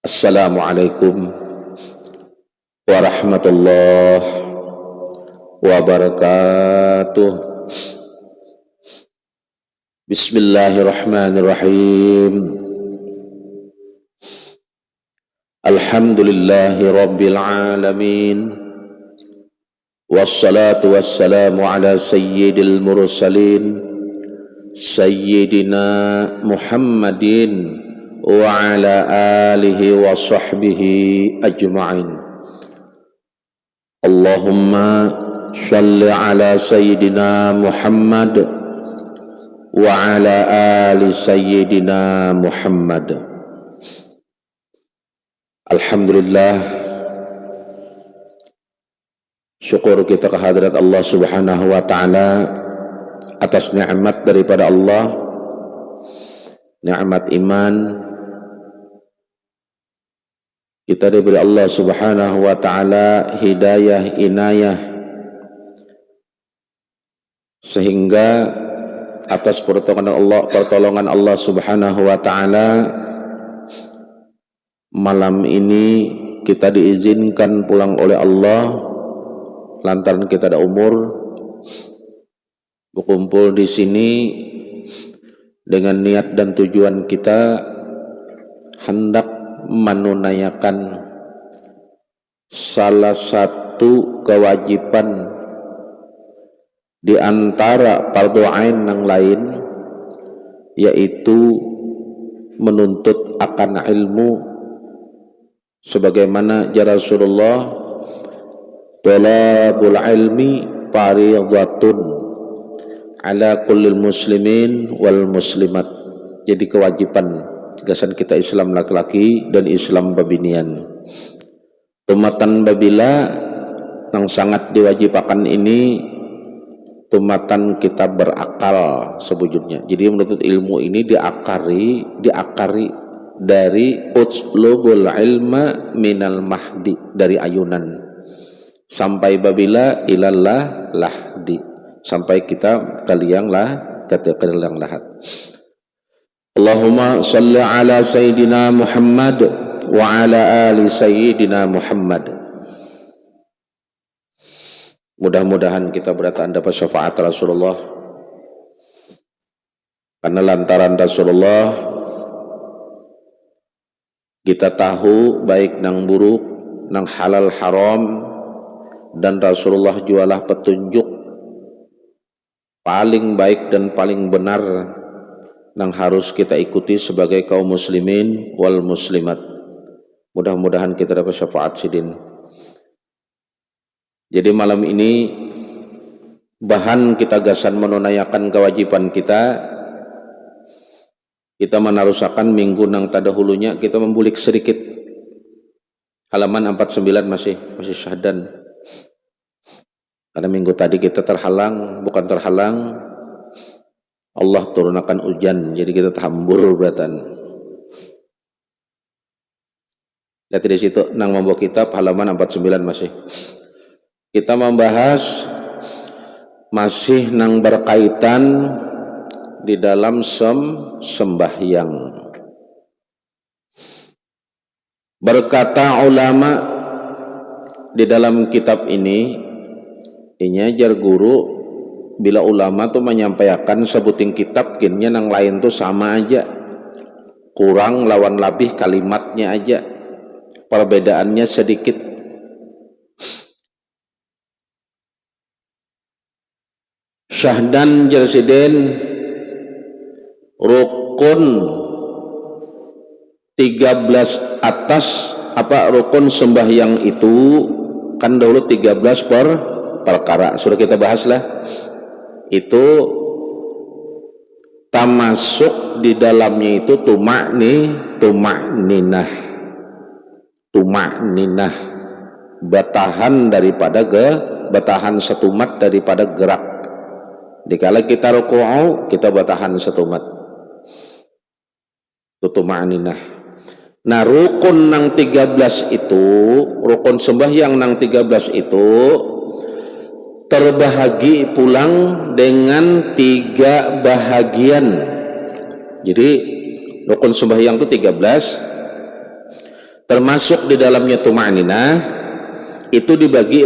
Assalamualaikum warahmatullahi wabarakatuh. Bismillahirrahmanirrahim. Alhamdulillahi rabbil alamin. Wassalatu wassalamu ala sayyidil mursalin Sayyidina Muhammadin wa ala alihi wa sahbihi ajma'in. Allahumma shalli ala sayyidina Muhammad wa ala ali sayyidina Muhammad. Alhamdulillah, syukur kita kehadirat Allah Subhanahu wa ta'ala atas nikmat daripada Allah, nikmat iman. Kita diberi Allah Subhanahu wa ta'ala hidayah, inayah, sehingga atas pertolongan Allah Subhanahu wa ta'ala malam ini kita diizinkan pulang oleh Allah lantaran kita ada umur, berkumpul di sini dengan niat dan tujuan kita hendak menunaikan salah satu kewajiban di antara fardhu ain yang lain, yaitu menuntut akan ilmu sebagaimana jar Rasulullah, talabul ilmi fardhatun ala kullil muslimin wal muslimat. Jadi kewajiban gasan kita Islam laki-laki dan Islam babinian. Tumatan babila yang sangat diwajibkan ini tumatan kita berakal sebujurnya. Jadi menuntut ilmu ini diakari dari utlubul ilma minal mahdi, dari ayunan sampai babila ilallah lahdi, sampai kita kaliang lah kaliang lahat. Allahumma salli ala sayyidina Muhammad wa ala ali sayyidina Muhammad. Mudah-mudahan kita bertanda dapat syafaat Rasulullah, karena lantaran Rasulullah kita tahu baik nang buruk, nang halal haram, dan Rasulullah jualah petunjuk paling baik dan paling benar yang harus kita ikuti sebagai kaum muslimin wal muslimat. Mudah-mudahan kita dapat syafaat sidin. Jadi malam ini bahan kita gasan menunaikan kewajiban kita menarusakan minggu nang tadahulunya kita membulik sedikit halaman 49 masih syahdan. Karena minggu tadi kita bukan terhalang, Allah turunkan hujan, jadi kita terhambur beratan. Lihat di situ nang membawa kitab halaman 49 masih. Kita membahas masih nang berkaitan di dalam sembahyang. Berkata ulama di dalam kitab ini ajar guru, bila ulama tuh menyampaikan sebutin kitab kinnya nang lain tuh sama aja, kurang lawan lebih kalimatnya aja, perbedaannya sedikit. Syahdan jersiden rukun 13 atas rukun sembahyang itu kan dahulu 13 perkara sudah kita bahas lah. Itu termasuk di dalamnya itu tumakninah, batahan setumat daripada gerak. Dikala kita ruku'u kita batahan setumat, itu tumakninah. Nah rukun nang 13 itu, rukun sembahyang nang 13 itu terbahagi pulang dengan 3 bahagian. Jadi rukun sembahyang itu 13, termasuk di dalamnya tuma'ninah, itu dibagi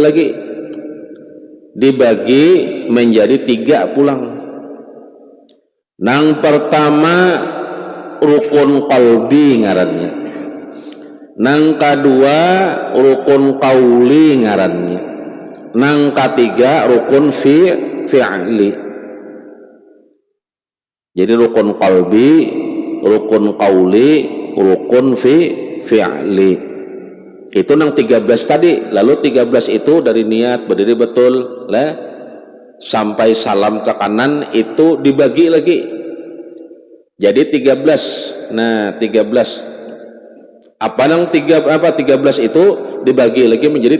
menjadi 3 pulang. Nang pertama rukun qalbi ngarannya, nang kedua rukun qauli ngarannya, nang ketiga rukun fi'li. Jadi rukun qalbi, rukun qauli, rukun fi'li. Itu nang 13 tadi. Lalu 13 itu dari niat berdiri betul lah sampai salam ke kanan itu dibagi lagi. Jadi 13. Nah, 13. Apa 13 itu dibagi lagi menjadi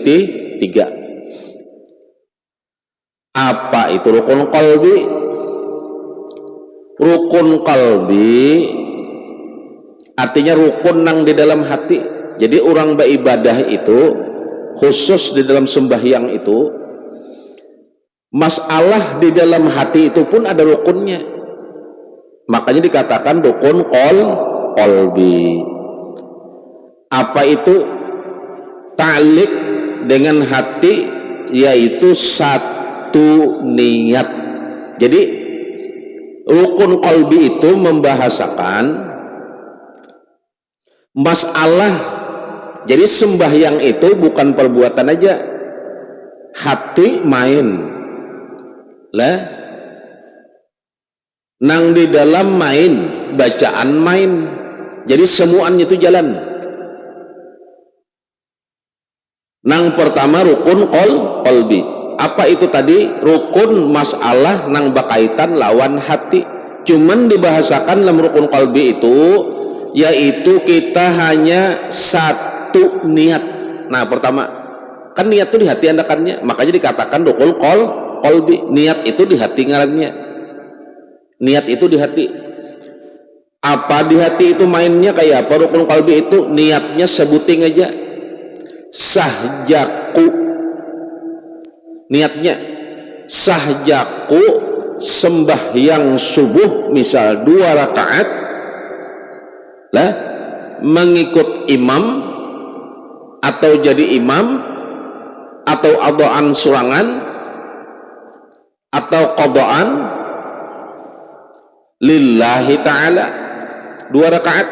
3. Apa itu rukun qalbi? Rukun qalbi artinya rukun nang di dalam hati. Jadi orang beribadah itu khusus di dalam sembahyang itu, masalah di dalam hati itu pun ada rukunnya. Makanya dikatakan rukun qalbi. Apa itu? Ta'liq dengan hati, yaitu satu niat. Jadi rukun qalbi itu membahasakan masalah. Jadi sembahyang itu bukan perbuatan aja, hati main lah, nang di dalam main, bacaan main. Jadi semuanya itu jalan. Nang pertama rukun qalbi. Apa itu tadi? Rukun masalah nang berkaitan lawan hati. Cuman dibahasakan dalam rukun qalbi itu, yaitu kita hanya satu niat. Nah, pertama kan niat itu di hati andakannya, makanya dikatakan rukun qalbi. Niat itu di hati ngarannya. Niat itu di hati. Apa di hati itu mainnya kayak apa? Rukun qalbi itu niatnya sebuting aja. Sahjaku, niatnya sahjaku sembahyang subuh misal 2 rakaat lah, mengikut imam atau jadi imam atau adaan surangan atau qadaan lillahi ta'ala 2 rakaat.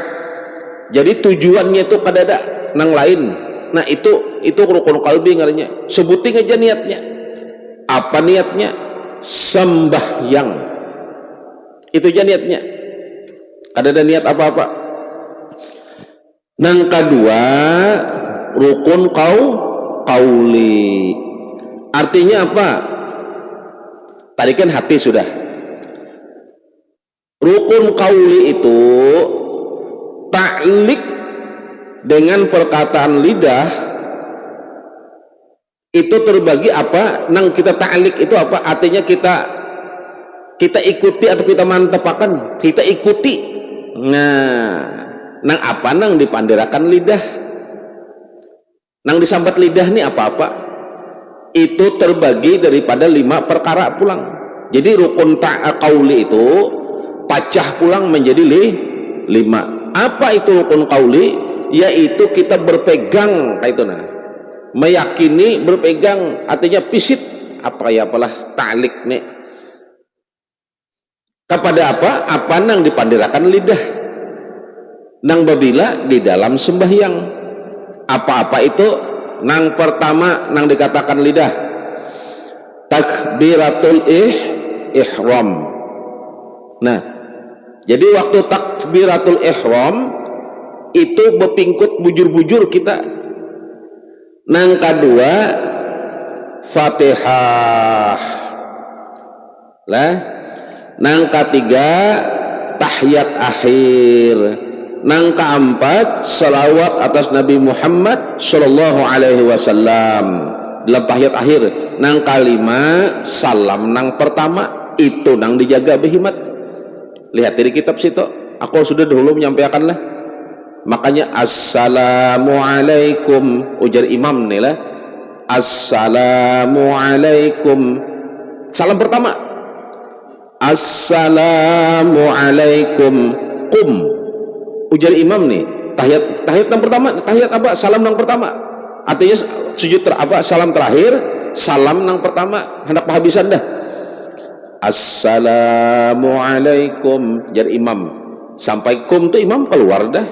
Jadi tujuannya itu kadada nang lain. Nah itu rukun qalbi ngarannya. Sebuting aja niatnya. Apa niatnya? Sembahyang. Itu aja niatnya. Ada niat apa-apa. Nang kedua rukun qauli. Artinya apa? Tadi kan hati sudah. Rukun qauli itu ta'liq dengan perkataan lidah. Itu terbagi apa? Nang kita ta'liq itu apa? Artinya kita ikuti atau kita mantepakan, kita ikuti. Nah, nang apa? Nang dipandirakan lidah, nang disambat lidah nih apa-apa. Itu terbagi daripada 5 perkara pulang. Jadi rukun qauli itu pacah pulang menjadi 5. Apa itu rukun qauli? Yaitu kita berpegang kayak itu, nah, meyakini, berpegang, artinya pisit apa ya apalah ta'liq nih kepada apa nang dipandirakan lidah, nang babila di dalam sembahyang. Apa-apa itu? Nang pertama nang dikatakan lidah takbiratul ihram. Nah, jadi waktu takbiratul ihram itu berpingkut bujur-bujur kita. Nang kedua Fatihah lah. Nang ketiga tahiyat akhir. Nang keempat salawat atas Nabi Muhammad sallallahu alaihi wasallam dalam tahiyat akhir. Nang kelima salam nang pertama. Itu nang dijaga behimat. Lihat dari kitab situ. Aku sudah dulu menyampaikan lah. Makanya assalamualaikum ujar imam nih lah. Assalamualaikum. Salam pertama. Assalamualaikum. Kum. Ujar imam nih. Tahiyat yang pertama. Tahiyat apa? Salam yang pertama. Artinya sujud salam terakhir. Salam yang pertama. Hendak penghabisan dah. Assalamualaikum. Jar imam. Sampai kum tuh imam keluar dah.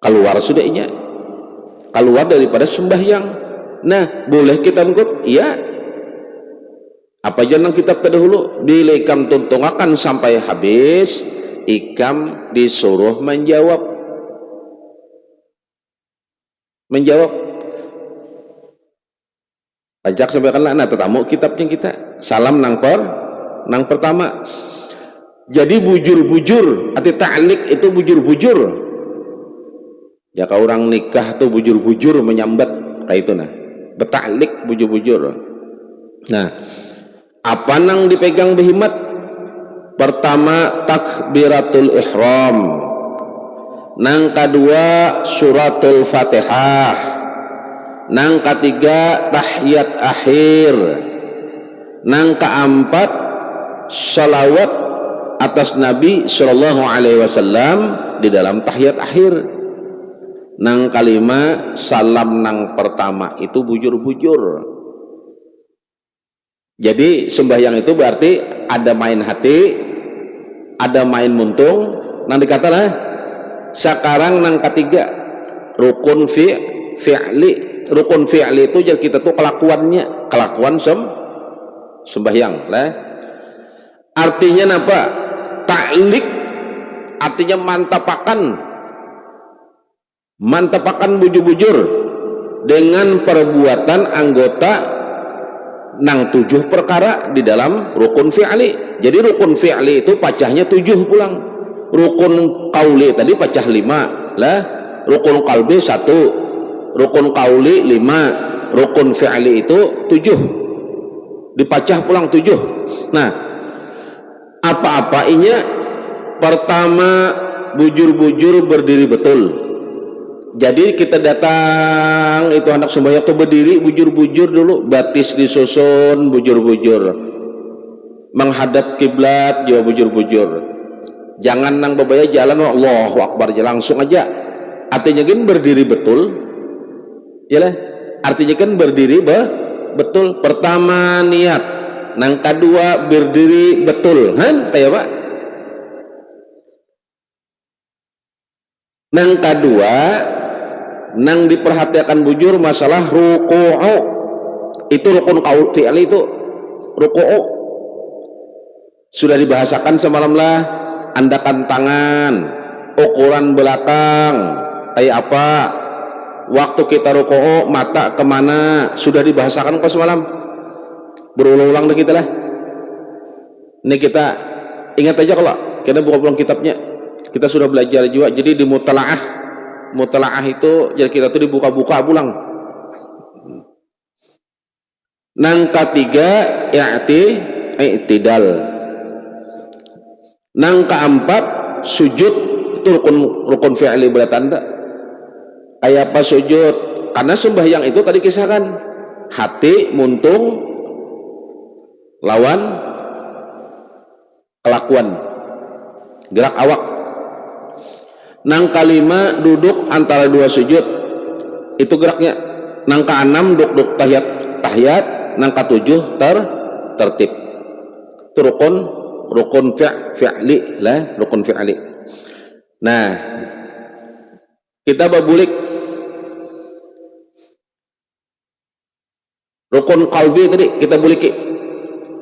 Keluar sudahnya. Keluar daripada sembahyang. Nah, boleh kita ngikut? Iya. Apa jangan kitab terdahulu bila ikam tuntungakan sampai habis, ikam disuruh menjawab pajak sampaikanlah. Nah, tetamu kitabnya kita salam nang pertama. Jadi bujur-bujur arti ta'liq itu bujur-bujur ya, kalau orang nikah tuh bujur-bujur menyambat kayak itu. Nah, betaklik bujur-bujur. Nah, apa nang dipegang behimat? Pertama takbiratul ihram, nang kedua suratul fatihah, nang ketiga tahiyat akhir, nang keempat salawat atas Nabi Shallallahu Alaihi Wasallam di dalam tahiyat akhir, nang kelima salam nang pertama itu bujur-bujur. Jadi sembahyang itu berarti ada main hati, ada main muntung. Nang dikatalah sekarang nang ketiga rukun fi'li. Rukun fi'li itu jadi kita tuh kelakuan sembahyang lah. Artinya apa? Ta'liq artinya mantapakan bujur-bujur dengan perbuatan anggota nang 7 perkara di dalam rukun fi'li. Jadi rukun fi'li itu pecahnya 7 pulang. Rukun qauli tadi pecah 5 lah. Rukun qalbi 1, rukun qauli 5, rukun fi'li itu 7, dipecah pulang 7. Nah, apa-apainya? Pertama bujur-bujur berdiri betul. Jadi kita datang itu anak sembahyang tuh berdiri bujur-bujur dulu, batis disusun bujur-bujur, menghadap kiblat juga bujur-bujur. Jangan nang bebaya jalan Allahu Akbar aja langsung aja. Artinya kan berdiri betul, ya lah. Artinya kan berdiri betul. Pertama niat, nang kedua berdiri betul, kayak Pak. Nang kedua nang diperhatikan bujur masalah ruku'u. Itu rukun qaul fi'li itu ruku'u. Sudah dibahasakan semalam lah, andakan tangan, ukuran belakang kayak apa, waktu kita ruku'u mata kemana, sudah dibahasakan kok semalam. Berulang-ulang deh kita lah. Ini kita ingat aja kalau kita buka pulang kitabnya. Kita sudah belajar juga. Jadi di mutalaah itu jadi kita tuh dibuka-buka pulang. Nang ketiga i'tidal. Nang keempat sujud. Itu rukun fi'li berarti tanda. Kayak apa sujud? Karena sembahyang itu tadi kisahkan hati muntung lawan kelakuan gerak awak. Nang kelima duduk antara dua sujud itu geraknya. Nang keenam duduk tahiyat. Nang ketujuh tertib. Itu rukun fi'li lah, rukun fi'li. Nah, kita babulik rukun qalbi tadi kita buliki.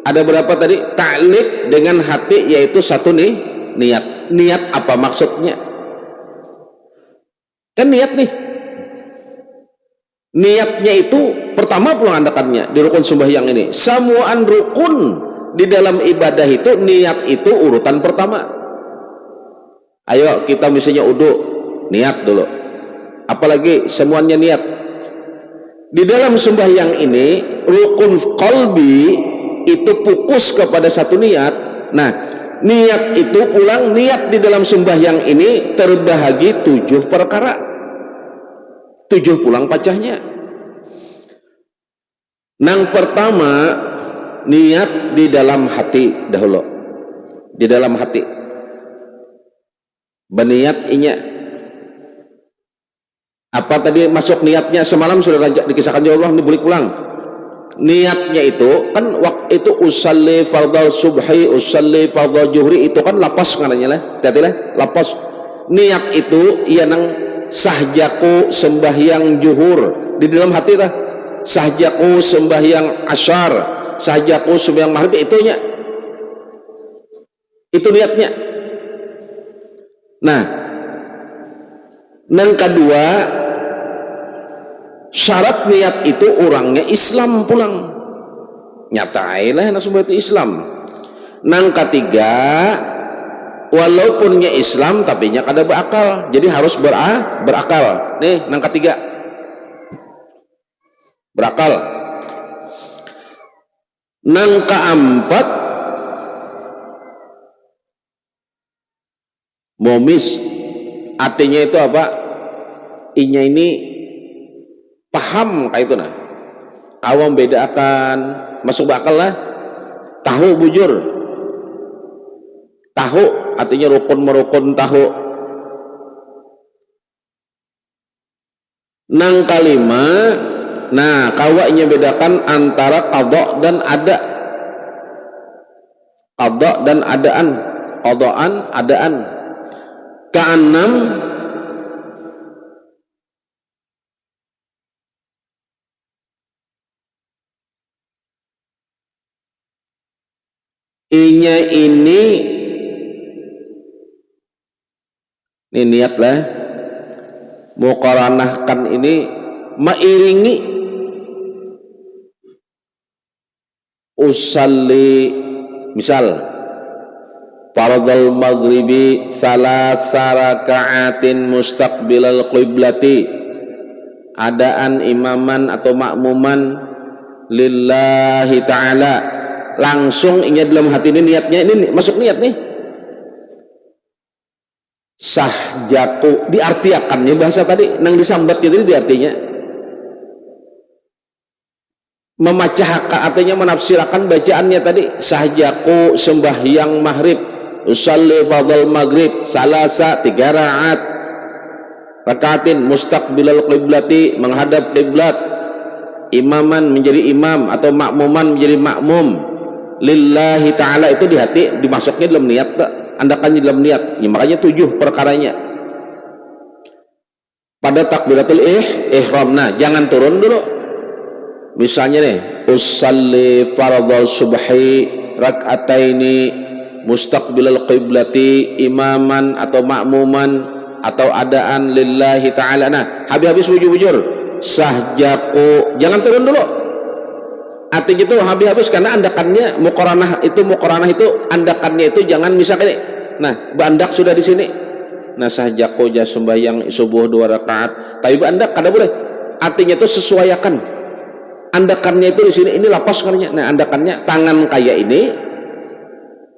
Ada berapa tadi? Ta'liq dengan hati yaitu satu nih niat. Niat apa maksudnya? Kan niat nih, niatnya itu pertama pulang andakannya di rukun sembahyang ini. Semuaan rukun di dalam ibadah itu niat itu urutan pertama. Ayo kita misalnya uduk, niat dulu. Apalagi semuanya niat. Di dalam sembahyang ini rukun qalbi itu fokus kepada satu niat. Nah, niat itu pulang, niat di dalam sembahyang ini terbahagi 7 perkara. 7 pulang pecahnya. Nang pertama niat di dalam hati dahulu, di dalam hati berniat inya. Apa tadi masuk niatnya semalam sudah dikisahkan ya Allah, ini boleh pulang. Niatnya itu kan waktu itu usalli fardhu subhi, usalli fardhu juhri, itu kan lapas ngaranya lah, hati lah lapas. Niat itu ia nang sahjaku sembahyang juhur di dalam hati lah, sahjaku sembahyang asyar, sahjaku sembahyang maghrib, itunya itu niatnya. Nah, yang kedua syarat niat itu orangnya Islam pulang, nyatailah nak semua itu Islam. Nang ketiga walaupunnya Islam tapi nya kada berakal, jadi harus berakal. Nih nang ketiga berakal. Nang keempat momis, artinya itu apa? Inya ini paham kayak itu nah, awam beda akan masuk bakal lah, tahu bujur, tahu artinya rukun merukun tahu. Nang kalima, nah kawaknya bedakan antara qadha dan ada, qadha dan adaan, qadhaan adaan. Keenam inya ini niat lah muqaranahkan ini mairingi usalli, misal fardhul maghribi salasa raka'atin mustaqbilal qiblati, adaan imaman atau makmuman lillahi ta'ala, langsung ingat dalam hati ini niatnya, ini masuk niat nih. Sahjaku diartiakannya bahasa tadi nang disambat itu diartinya memacahkan, artinya menafsirkan bacaannya tadi. Sahjaku sembahyang maghrib, usalli fardhul maghrib salasa 3 rakaat, rakaatin mustaqbilal qiblati menghadap qiblat, imaman menjadi imam atau makmuman menjadi makmum lillahi ta'ala, itu di hati dimasuknya dalam niat, andakannya dalam niat ya, makanya 7 perkaranya pada takbiratul ihram. Nah jangan turun dulu, misalnya nih usalli fardhu subhi rak'ataini mustaqbilal qiblati imaman atau makmuman atau adaan lillahi ta'ala. Nah habis-habis bujur-bujur sahjaku, jangan turun dulu, artinya itu habis-habis, karena andakannya muqaranah itu andakannya itu jangan misalkan ini. Nah bandak sudah di sini, nah sahjaku ja sembahyang subuh 2 rakaat, tapi bandak kada boleh, artinya itu sesuaikan andakannya itu di sini, ini lapas karena. Nah andakannya tangan kayak ini,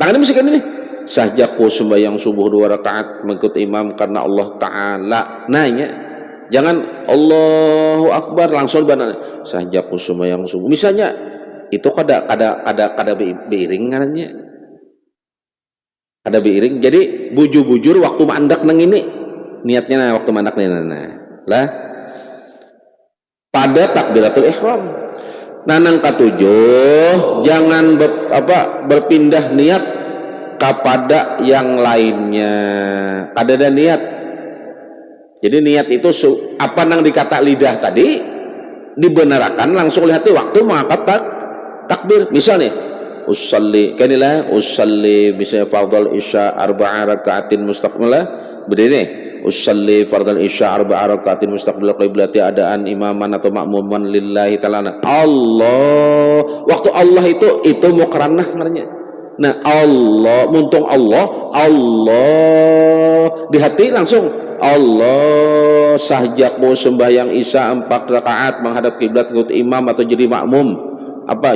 tangannya misalkan ini sahjaku sembahyang subuh 2 rakaat mengikut imam karena Allah Ta'ala. Nanya jangan Allahu Akbar langsung benar sahjaku sembahyang subuh misalnya, itu kada beiring ngarannya, ada beiring. Jadi bujur-bujur waktu mandak nang ini niatnya, nah waktu mandak nih nah lah pada takbiratul ihram. Nah nang ketujuh jangan berpindah niat kepada yang lainnya, kada ada niat. Jadi niat itu apa nang dikata lidah tadi dibenarkan langsung lihat waktu mengangkat takbir. Misalnya usalli kanilah usalli misalnya fardhul isya 4 rakaatin mustaqbilah, berdiri usalli fardhul isya 4 rakaatin mustaqbil qiblati adaan imaman atau makmuman lillahi ta'ala. Allah, waktu Allah itu muqaranah namanya. Nah Allah muntung Allah di hati langsung Allah, sahjaku sembahyang isya 4 rakaat menghadap kiblat ikut imam atau jadi makmum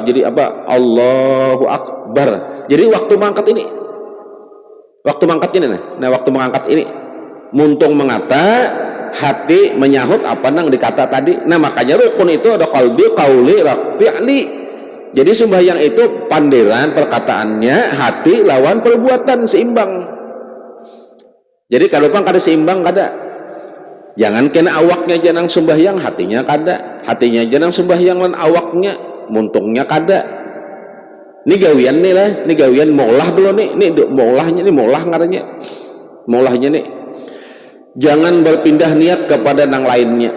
jadi Allahu Akbar. Jadi waktu mengangkat ini waktu mengangkat ini muntung mengata hati menyahut apa nang dikata tadi. Nah makanya rukun itu ada qalbi, qauli, fi'li. Jadi sembahyang itu panderan perkataannya, hati lawan perbuatan seimbang. Jadi kalau pang kada seimbang kada. Jangan kena awaknya janang sembahyang, hatinya kada. Hatinya janang sembahyang lan awaknya, muntungnya kada. Ini gawian nih lah, ini gawian maulah dulu nih, ini maulahnya nih, maulah ngarannya. Maulahnya nih. Jangan berpindah niat kepada nang lainnya.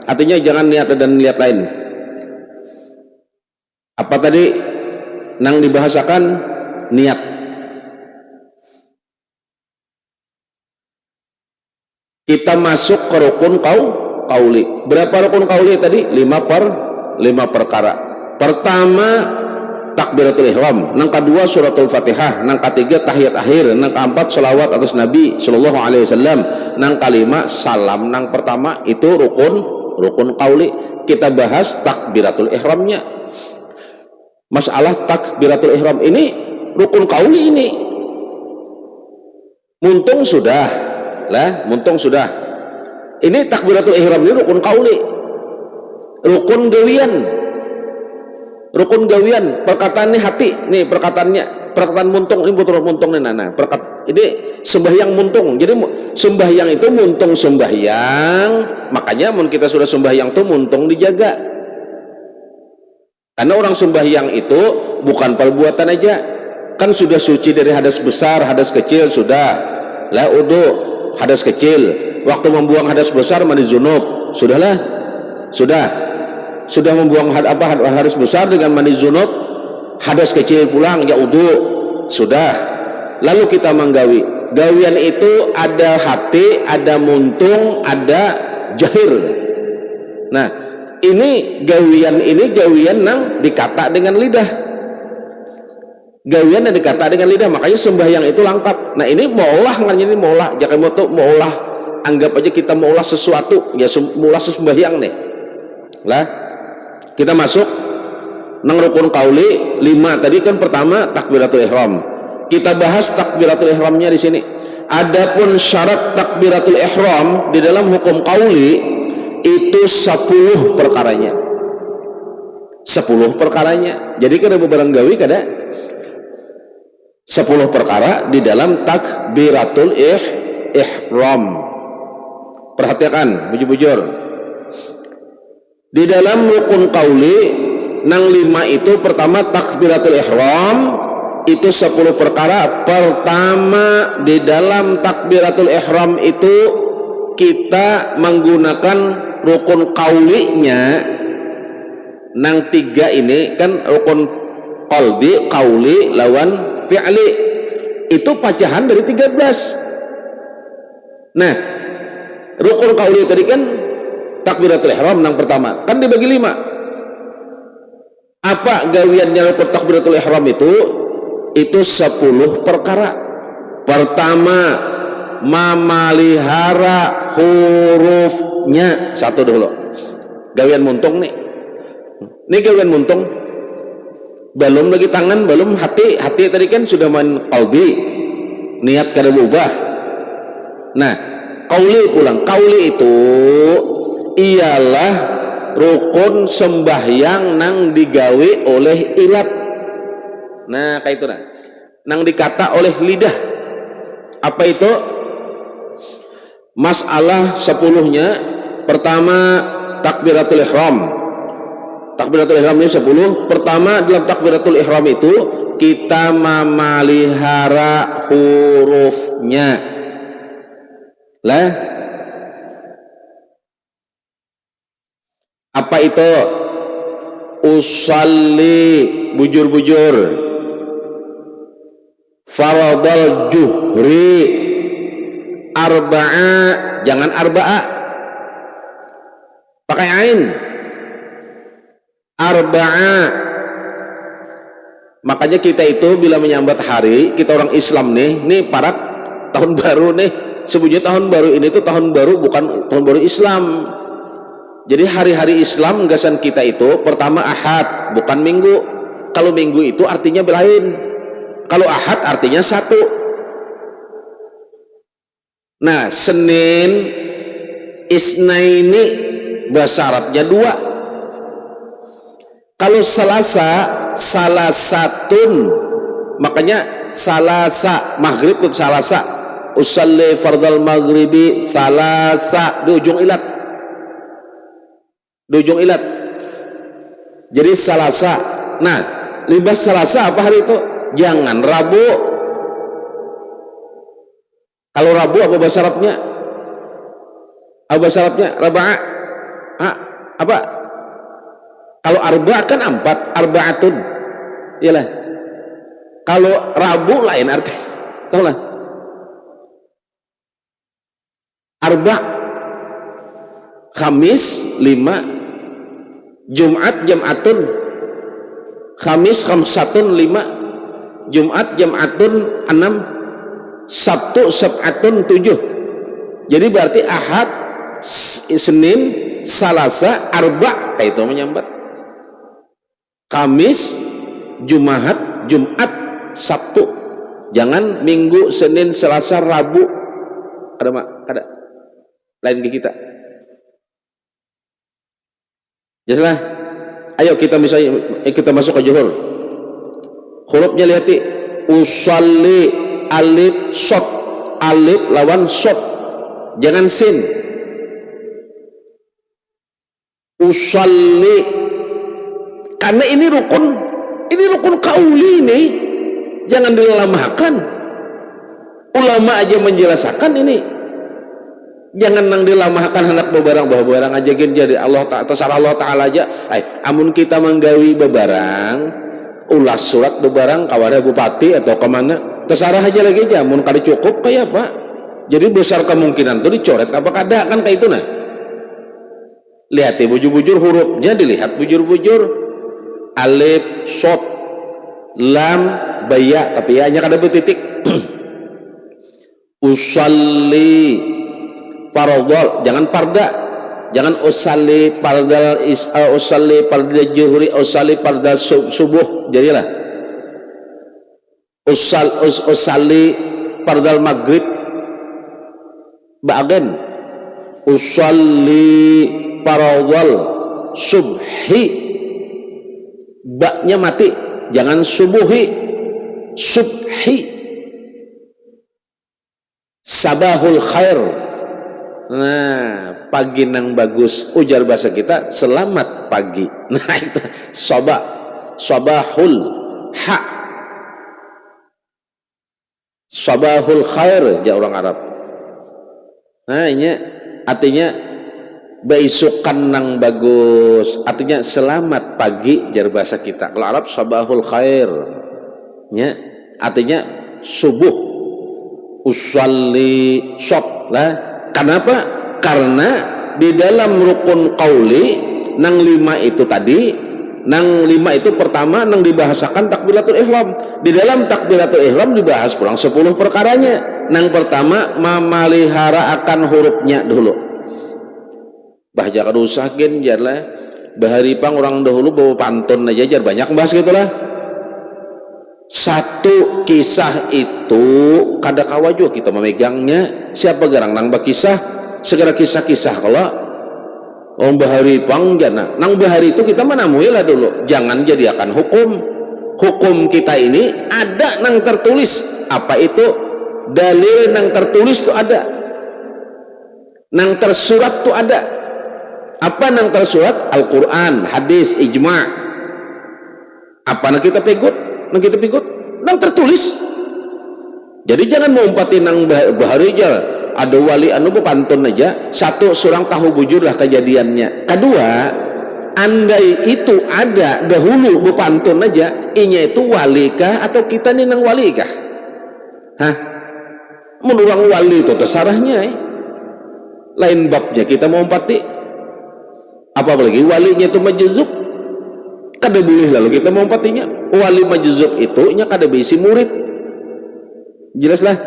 Artinya jangan niat dan niat lain. Apa tadi nang dibahasakan niat. Kita masuk ke rukun qauli. Berapa rukun qauli tadi? 5 perkara. Pertama takbiratul ihram, nang kedua suratul Fatihah, nang ketiga tahiyat akhir, nang keempat selawat atas Nabi sallallahu alaihi wasallam, nang kelima salam. Nang pertama itu rukun qauli. Kita bahas takbiratul ihramnya. Masalah takbiratul ihram ini rukun qauli ini. Muntung sudah. Ini takbiratul ihram ini rukun qauli. Rukun gawian perkataan ini hati nih, perkataan muntung ini betul muntung nih nana ini sembahyang muntung. Jadi sembahyang itu muntung sembahyang, makanya mun kita sudah sembahyang tuh muntung dijaga, karena orang sembahyang itu bukan perbuatan aja, kan sudah suci dari hadas besar, hadas kecil sudah lah, udu hadas kecil, waktu membuang hadas besar mandi junub sudah membuang hadas besar dengan mandi junub, hadas kecil pulang ya udu sudah. Lalu kita menggawi, gawian itu ada hati, ada muntung, ada jahir. Nah ini gawian nang dikata dengan lidah, makanya sembahyang itu lengkap. Nah ini maulah, ini maulah, jangan maulah, anggap aja kita maulah sesuatu, ya maulah sembahyang nih lah. Kita masuk nang rukun qauli 5 tadi kan. Pertama takbiratul ihram, kita bahas takbiratul ihramnya di sini. Adapun syarat takbiratul ihram di dalam hukum qauli itu 10 perkaranya. 10 perkaranya. Jadi kada beberang gawi kada 10 perkara di dalam takbiratul ihram. Perhatikan bujur-bujur. Di dalam rukun qauli nang 5 itu, pertama takbiratul ihram itu 10 perkara. Pertama di dalam takbiratul ihram itu kita menggunakan rukun qaulinya nang 3 ini kan, rukun qalbi, qauli lawan fi'li, itu pacahan dari 13. Nah rukun qauli tadi kan takbiratul ihram nang pertama kan dibagi 5. Apa gawiannya rukun takbiratul ihram itu 10 perkara. Pertama memelihara hurufnya. Satu dulu gawian muntung nih, gawian muntung, belum lagi tangan, belum hati tadi kan sudah main qalbi, niat kada berubah. Nah qauli pulang, qauli itu ialah rukun sembahyang nang digawe oleh ilat. Nah kayak itu nang dikata oleh lidah. Apa itu? Masalah 10-nya. Pertama takbiratul ihram. Takbiratul ihram ini 10. Pertama dalam takbiratul ihram itu kita memelihara hurufnya. Lah apa itu? Usalli, bujur-bujur, faradal juhri, arba'a, jangan arba'a, pakai ain, arba'a. Makanya kita itu bila menyambat hari, kita orang Islam nih parat tahun baru nih, sebetulnya tahun baru ini tuh tahun baru, bukan tahun baru Islam. Jadi hari-hari Islam gasan kita itu pertama Ahad, bukan Minggu. Kalau Minggu itu artinya lain, kalau Ahad artinya 1. Nah Senin isnaini bahasa Arabnya dua. Kalau Selasa salasatun, makanya salasa maghrib itu salasa, usalli fardal maghribi salasa di ujung ilat, di ujung ilat. Jadi salasa. Nah, libas salasa apa hari itu? Jangan Rabu. Kalau Rabu apa bahasa Arabnya? Apa bahasa Arabnya? Raba'a. Apa? Kalau arba kan empat, arbaatun. Iyalah. Kalau Rabu lain arti. Tahu lah. Arba. Kamis 5, Jumat jam'atun. Kamis khamsatun 5, Jumat jam'atun 6, Sabtu sab'atun 7. Jadi berarti Ahad, Senin, Salasa, Arba, itu menyambat. Kamis, Jumat, Sabtu. Jangan Minggu, Senin, Selasa, Rabu. Ada mak? Ada. Lain di kita. Jelaslah. Ayo kita masuk ke Zuhur. Hurufnya lihat nih. Usalli, alif, shot. Alif lawan shot. Jangan sin. Usalli. Karena ini rukun kauli ini, jangan dilemahkan. Ulama aja menjelaskan ini, jangan nang dilemahkan hendak bebarang aja gin jadi Allah terserah Allah Taala aja. Amun kita menggawi bebarang, ulas surat bebarang kawadah bupati atau kemana, terserah aja lagi aja. Amun kali cukup kayak apa? Jadi besar kemungkinan tuh dicoret apa kada kan kayak itu nah. Lihat ya bujur-bujur hurufnya dilihat bujur-bujur. Alif, shot, lam, baya, tapi ya hanya kada bertitik. Usalli, faradhal, jangan parda, jangan usalli pardal usalli pardal zuhri, usalli pardal subuh, jadilah usalli pardal maghrib, ba'agen usalli faradhal subhi, baknya mati, jangan subuhi, subhi. Sabahul khair. Nah, pagi nang bagus, ujar bahasa kita selamat pagi. Nah itu sabahul ha, sabahul khair ja orang Arab. Nah ini artinya baisukan nang bagus, artinya selamat pagi jar bahasa kita. Kalau Arab sabahul khair ya, artinya subuh. Usalli shop lah. Kenapa? Karena di dalam rukun qauli nang 5 itu tadi, nang 5 itu pertama nang dibahasakan takbiratul ihram. Di dalam takbiratul ihram dibahas pulang 10 perkaranya. Nang pertama memelihara akan hurufnya dulu. Bahja kada usah gen jarlah bahari pang orang dahulu bawa pantun aja jar banyak bahas gitulah. Satu kisah itu kada kawa juga kita memegangnya. Siapa garang nang bakisah segera kisah-kisah kalau orang bahari pang jana nang bahari itu kita menamui lah dulu. Jangan jadikan hukum kita ini ada nang tertulis. Apa itu dalil nang tertulis tuh ada, nang tersurat tuh ada. Apa nang tersurat? Al-Quran, hadis, ijma'. Apa nang kita pegut? Nang tertulis. Jadi jangan mengumpatin nang bahari aja. Ada wali anu pantun aja. Satu, surang tahu bujur lah kejadiannya. Kedua, andai itu ada dahulu bepantun aja, inya itu walikah atau kita nih nang walikah? Hah? Menurang wali itu terserahnya. Lain babnya kita mau umpati. Apalagi walinya itu majzub, kada boleh lalu kita mengumpatinya. Wali majzub itu nya kada bisi murid. Jelaslah.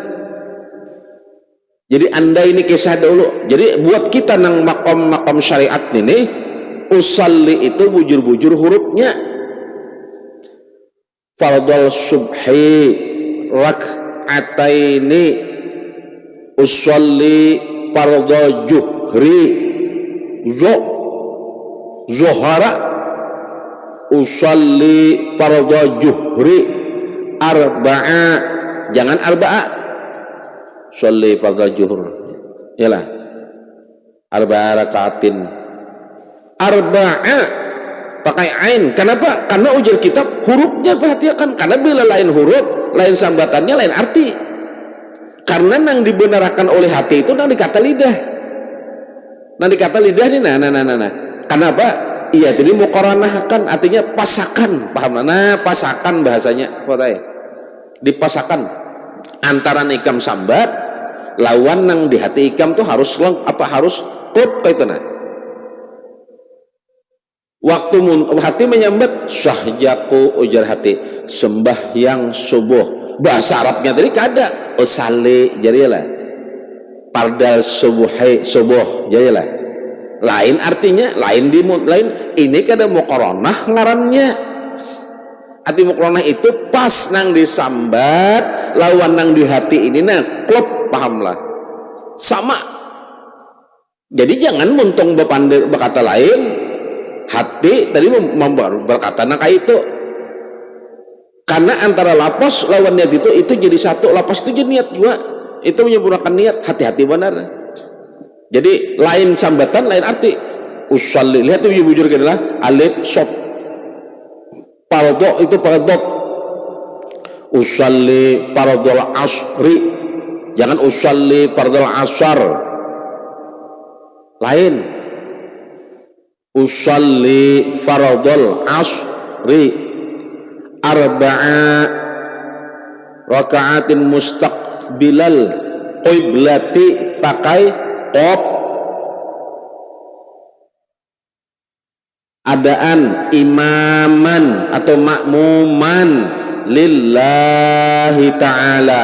Jadi anda ini kisah dulu. Jadi buat kita nang makom syariat ini, usalli itu bujur-bujur hurufnya. Fardal subhi rak'ataini, usalli fardal juhri zuhara usalli fardhu juhri arba'a, jangan arba'a, usalli fardhu juhur yalah arba'a rakaatin, arba'a pakai ain. Kenapa? Karena ujar kitab hurufnya perhatikan, karena bila lain huruf lain sambatannya lain arti, karena nang dibenarkan oleh hati itu nang dikata lidah, nang dikata lidah ini nah. Kenapa? Iya, jadi muqaranahkan artinya pasakan, paham? Nah, pasakan bahasanya, dipasakan antara ikam sambat lawan nang di hati ikam tuh harus harus kut itu nah. Waktu hati menyambat sahjaku, ujar hati sembahyang subuh, bahasa Arabnya tadi kada usali jadilah pardal subuh jadilah lain artinya lain ini kada muqaranah ngarannya. Arti muqaranah itu pas nang disambat lawan nang di hati ini nah klop, pahamlah sama. Jadi jangan muntung berkata lain hati tadi berkata nang itu, karena antara lapas lawan niat itu jadi satu, lapas itu jadi niat juga, itu menyempurnakan niat. Hati-hati benar. Jadi lain sambatan lain arti. Usalli, lihat itu bujur adalah alif sod fardhu itu fardhu, usalli fardhul asri, jangan usalli fardhul asar, lain usalli fardhul asri arba'a raka'atin mustaqbilal qiblati, pakai qaf, adaan imaman atau makmuman lillahi ta'ala.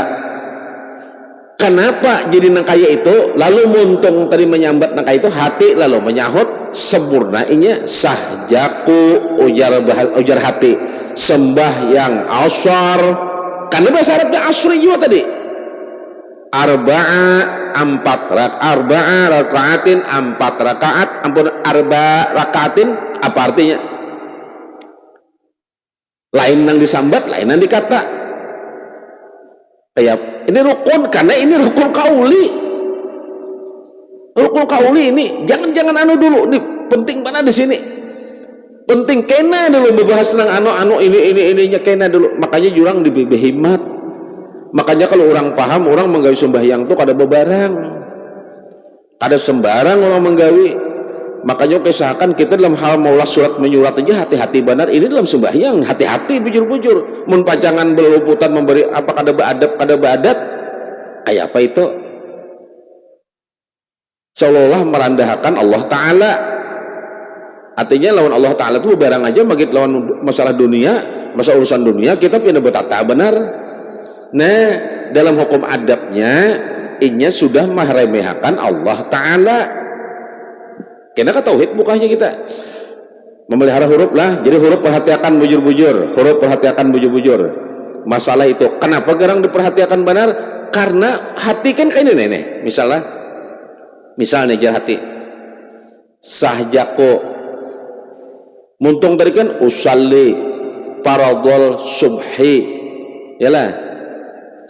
Kenapa jadi nangkaya itu? Lalu muntung tadi menyambat nangkaya itu hati lalu menyahut sempurnainya sahjaku, ujar hati sembahyang asar, karena bahasa Arabnya asri juga tadi arba'a rakaatin 4 rakaat, arba rakaatin apa artinya? Lain yang disambat lain yang dikata kayak ini rukun, karena ini rukun kauli ini jangan anu dulu nih, penting mana di sini, penting kena dulu membahas tentang anu ininya kena dulu. Makanya jurang dibehimat, makanya kalau orang paham orang menggawi sembahyang tuh kada bebarang, kada sembarang orang menggawi. Makanya kesakan kita dalam hal maulah surat menyurat aja hati-hati benar, ini dalam sembahyang hati-hati bujur-bujur, mun pajangan beluputan memberi apa kada beadab kada beadat kayak apa itu seolah-olah merendahkan Allah Ta'ala. Artinya lawan Allah Ta'ala itu barang aja bagi lawan masalah dunia, masalah urusan dunia kita pindah bertata benar. Nah dalam hukum adabnya inya sudah meremehkan Allah Ta'ala. Kena ke tauhid bukannya kita memelihara huruf lah, jadi huruf perhatikan bujur-bujur, huruf perhatikan bujur-bujur. Masalah itu kenapa garang diperhatikan benar? Karena hati kan kayak ini nih, misalnya jar hati sahjaku muntung tadi kan usalli fardhul subhi yalah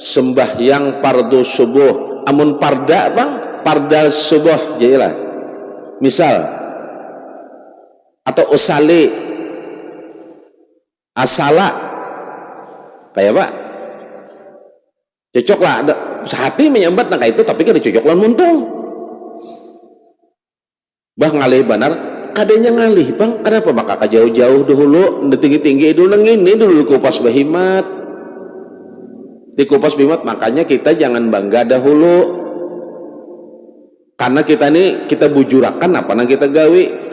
sembahyang fardu subuh, amun parda bang pardal subuh jadilah misal, atau usali asala kayak apa cocok lah, ada sehati menyambat nangka itu tapi kan dicocok lah muntung bah ngalih benar kadenya ngalih bang, kenapa maka jauh-jauh dulu tinggi-tinggi dulu ini dulu kupas behimat, dikupas behimat. Makanya kita jangan bangga dahulu, karena kita ini kita bujurakan apa nang kita gawi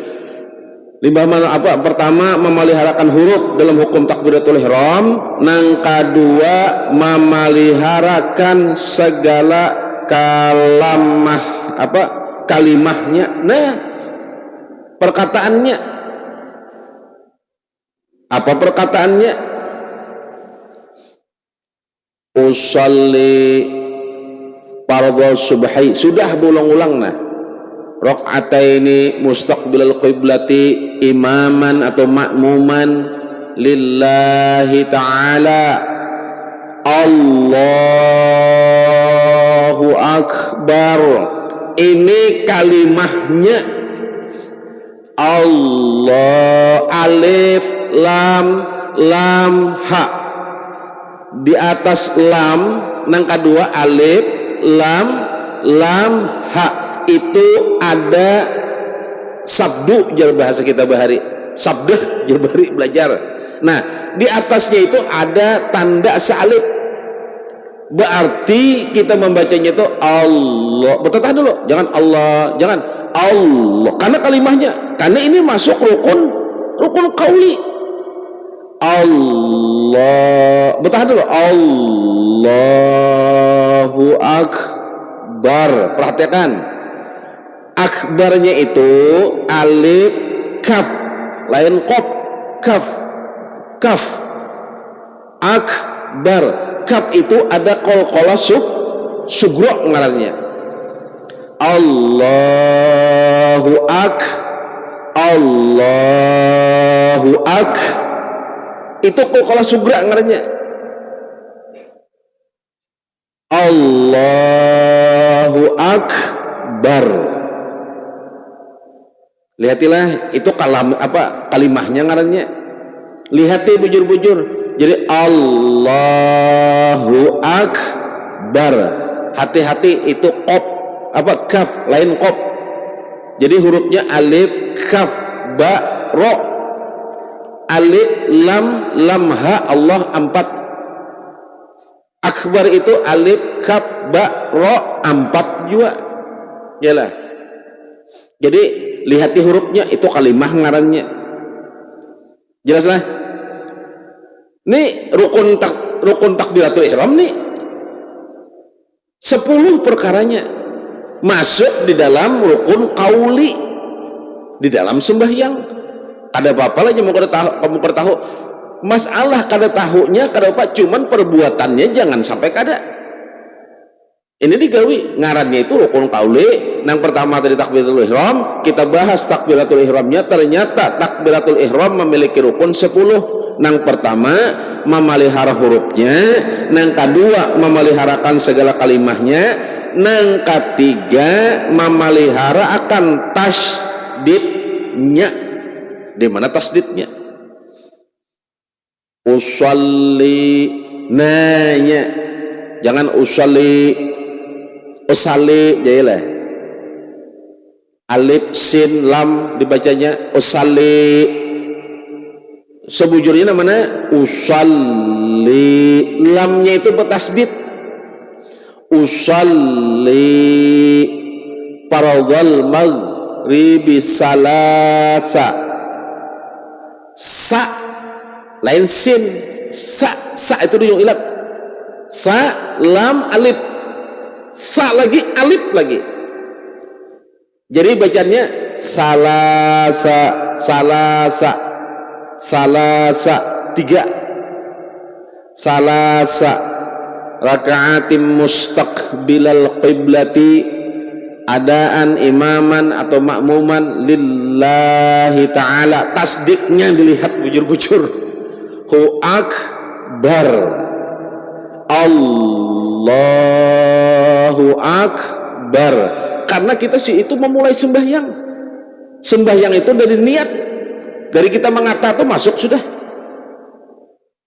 limbah mana apa pertama memeliharakan huruf dalam hukum takbiratul ihram, nang kedua memeliharakan segala kalimahnya, nah perkataannya apa perkataannya usalli fardhu subhi sudah berulang-ulang nah rakaataini mustaqbilal qiblati imaman atau makmuman lillahi ta'ala. Allahu akbar, ini kalimahnya. Allah, alif lam lam ha, di atas lam nang kedua alif lam lam ha, itu ada sabdu jar bahasa kita bahari, sabdah jar bahari belajar. Nah, di atasnya itu ada tanda salib, berarti kita membacanya itu Allah. Bertahan dulu, jangan Allah, jangan Allah, karena kalimahnya, karena ini masuk rukun qauli. Allah, bertahan dulu, Allahu akbar. Perhatikan, akbarnya itu alif kaf, lain qaf, kaf kaf, akbar. Kaf itu ada qalqalah sugro ngarannya. Allahu ak, itu qalqalah sugro ngarannya. Allahu akbar. Lihatilah itu kalimahnya ngarannya. Lihati bujur-bujur. Jadi Allahu akbar. Hati-hati itu qaf, kaf, lain qaf. Jadi hurufnya alif kaf ba ro. Alif lam lam ha, Allah 4. Akbar itu alif kaf ba ro 4 juga. Yalah. Jadi lihati hurufnya itu kalimah ngarannya. Jelaslah. Nih rukun takbiratul ihram nih 10 perkaranya masuk di dalam rukun qauli, di dalam sembahyang. Kada apa-apa aja mau kada tahu masalah, kada tahunya kada apa, cuman perbuatannya jangan sampai kada. Ini digawi ngarannya itu rukun qauli. Yang pertama tadi takbiratul ihram, kita bahas takbiratul ihramnya. Ternyata takbiratul ihram memiliki rukun 10. Yang pertama memelihara hurufnya, yang kedua memeliharakan segala kalimahnya, yang ketiga memelihara akan tasdidnya. Di mana tasdidnya? Usalli, nanya, jangan usalli jadilah alif sin lam dibacanya usalli. Sebujurnya namanya usalli, lamnya itu bertasdid. Usalli faradhal maghribi salasa. Sa lain sin, sa itu ujung ilat. Sa lam alif, sa lagi alif lagi. Jadi bacanya salasa 3. Salasa raka'atim mustaqbilal qiblati adaan imaman atau makmuman lillahi ta'ala. Tasdiknya dilihat bujur-bujur. Hu akbar, Allahu akbar. Karena kita itu memulai sembahyang. Sembahyang itu dari niat, dari kita mengata itu masuk sudah.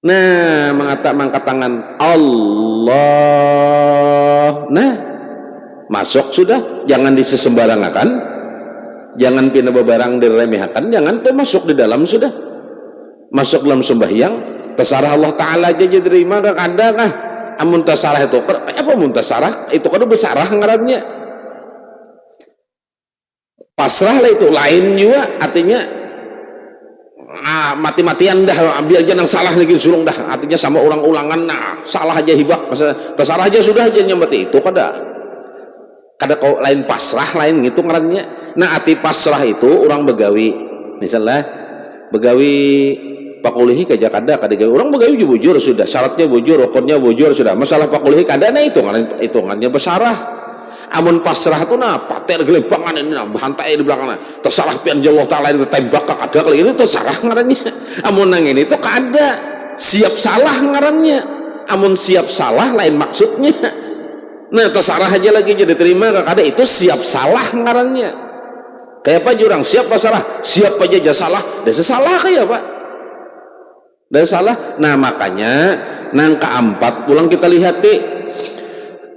Nah, mengangkat tangan Allah, nah masuk sudah. Jangan disesembarangakan, jangan pindah bebarang diremehkan, jangan tuh masuk di dalam sudah. Masuk dalam sembahyang, terserah Allah Ta'ala aja diterima. Ada kah amun tasarah itu apa? Muntasarah itu kan besarah ngarannya, pasrah lah, itu lain juga artinya. Mati-matian dah, biar aja nang salah lagi surung dah, artinya sama ulang-ulangan. Nah salah aja hibak, terserah aja sudah aja nyambati itu kada kau lain pasrah lain gitu ngarannya. Nah arti pasrah itu orang begawi, misalnya begawi pakulihi kaja kada gawi orang begawi bujur sudah, syaratnya bujur, rukunnya bujur sudah, masalah pakulihi kada, nah itu hitungannya besarah. Amun pasrah tuh nah pater gelempangan ini nah bantai di belakang tersalah pian Allah taala itu tembak ada kali itu tersalah ngarannya. Amun nang ini tuh kada siap salah ngarannya. Amun siap salah lain maksudnya. Nah tersalah aja lagi jadi terima kada itu siap salah ngarannya. Kayak apa jurang siap masalah siap aja salah dan sesalah kayak pak dan salah. Nah makanya nang keempat pulang kita lihat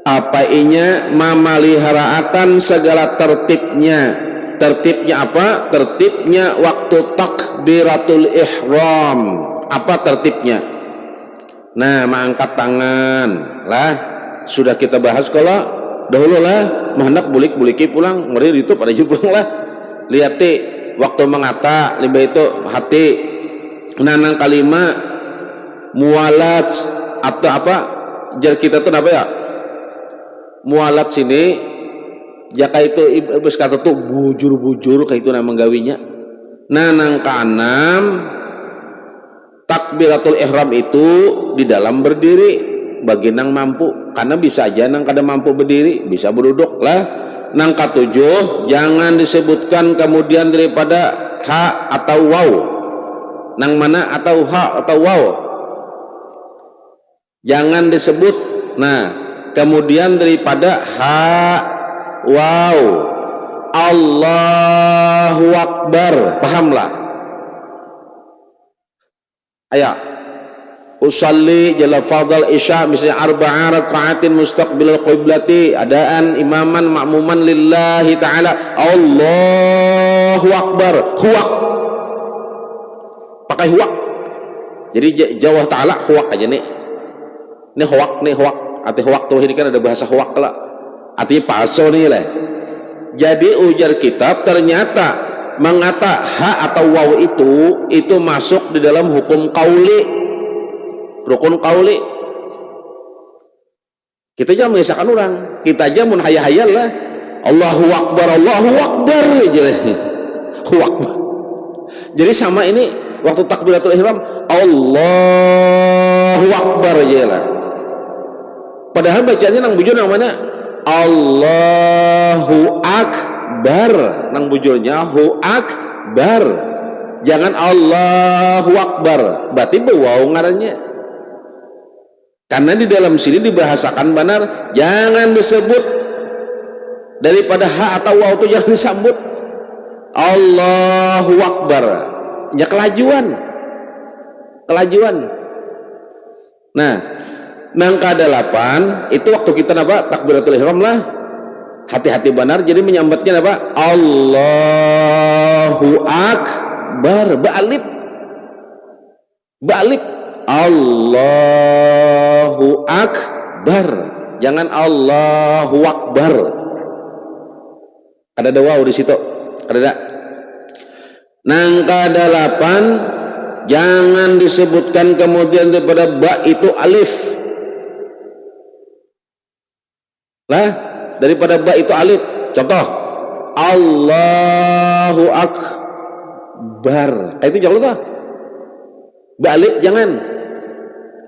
apa inya memeliharakan segala tertibnya apa tertibnya waktu takbiratul ihram apa tertibnya. Nah mengangkat tangan lah sudah kita bahas kalau dahulu lah hendak buliki pulang ngeri itu pada pulang lah lihat waktu mengata limbah itu hati nanang kalimat mualat atau apa jar kita tuh apa ya mualat sini jaka itu ibus kata tuh bujur kayak itu nama gawinya. Nanang keenam takbiratul ihram itu di dalam berdiri bagi nang mampu karena bisa aja nang kada mampu berdiri bisa berduduk lah. Nang ketujuh jangan disebutkan kemudian daripada ha atau waw nang mana atau ha atau waw jangan disebut. Nah kemudian daripada ha waw Allahu Akbar pahamlah ayat usalli jalla fadal isya misalnya arba'a raka'atin mustaqbilal qiblati adaan imaman ma'muman lillahi ta'ala Allahu Akbar huwak pakai huwak jadi Jawa ta'ala huwak aja nih huwak arti huwak tuh ini kan ada bahasa huwak lah artinya palsu nih lah. Jadi ujar kitab ternyata mengata ha atau waw itu masuk di dalam hukum qauli rukun qauli. Kita jangan mengisahkan orang kita aja mun hayal lah Allahu Akbar huwak. Jadi sama ini waktu takbiratul ihram Allahu Akbar aja lah. Padahal bacanya nang bujur nang mana Allahu Akbar nang bujurnya hu akbar jangan Allahu Akbar berarti bawau ngarannya karena di dalam sini dibahasakan benar jangan disebut daripada ha atau waw itu jangan disambut Allahu Akbar ya kelajuan. Nah nang ke-8 itu waktu kita apa takbiratul ihram lah hati-hati benar jadi menyambatnya apa Allahu Akbar ba'alif Allahu Akbar jangan Allahu Akbar ada waw di situ ada nang ke-8 jangan disebutkan kemudian daripada ba itu alif lah daripada ba itu alif contoh Allahu Akbar itu jangan lupa ba alif jangan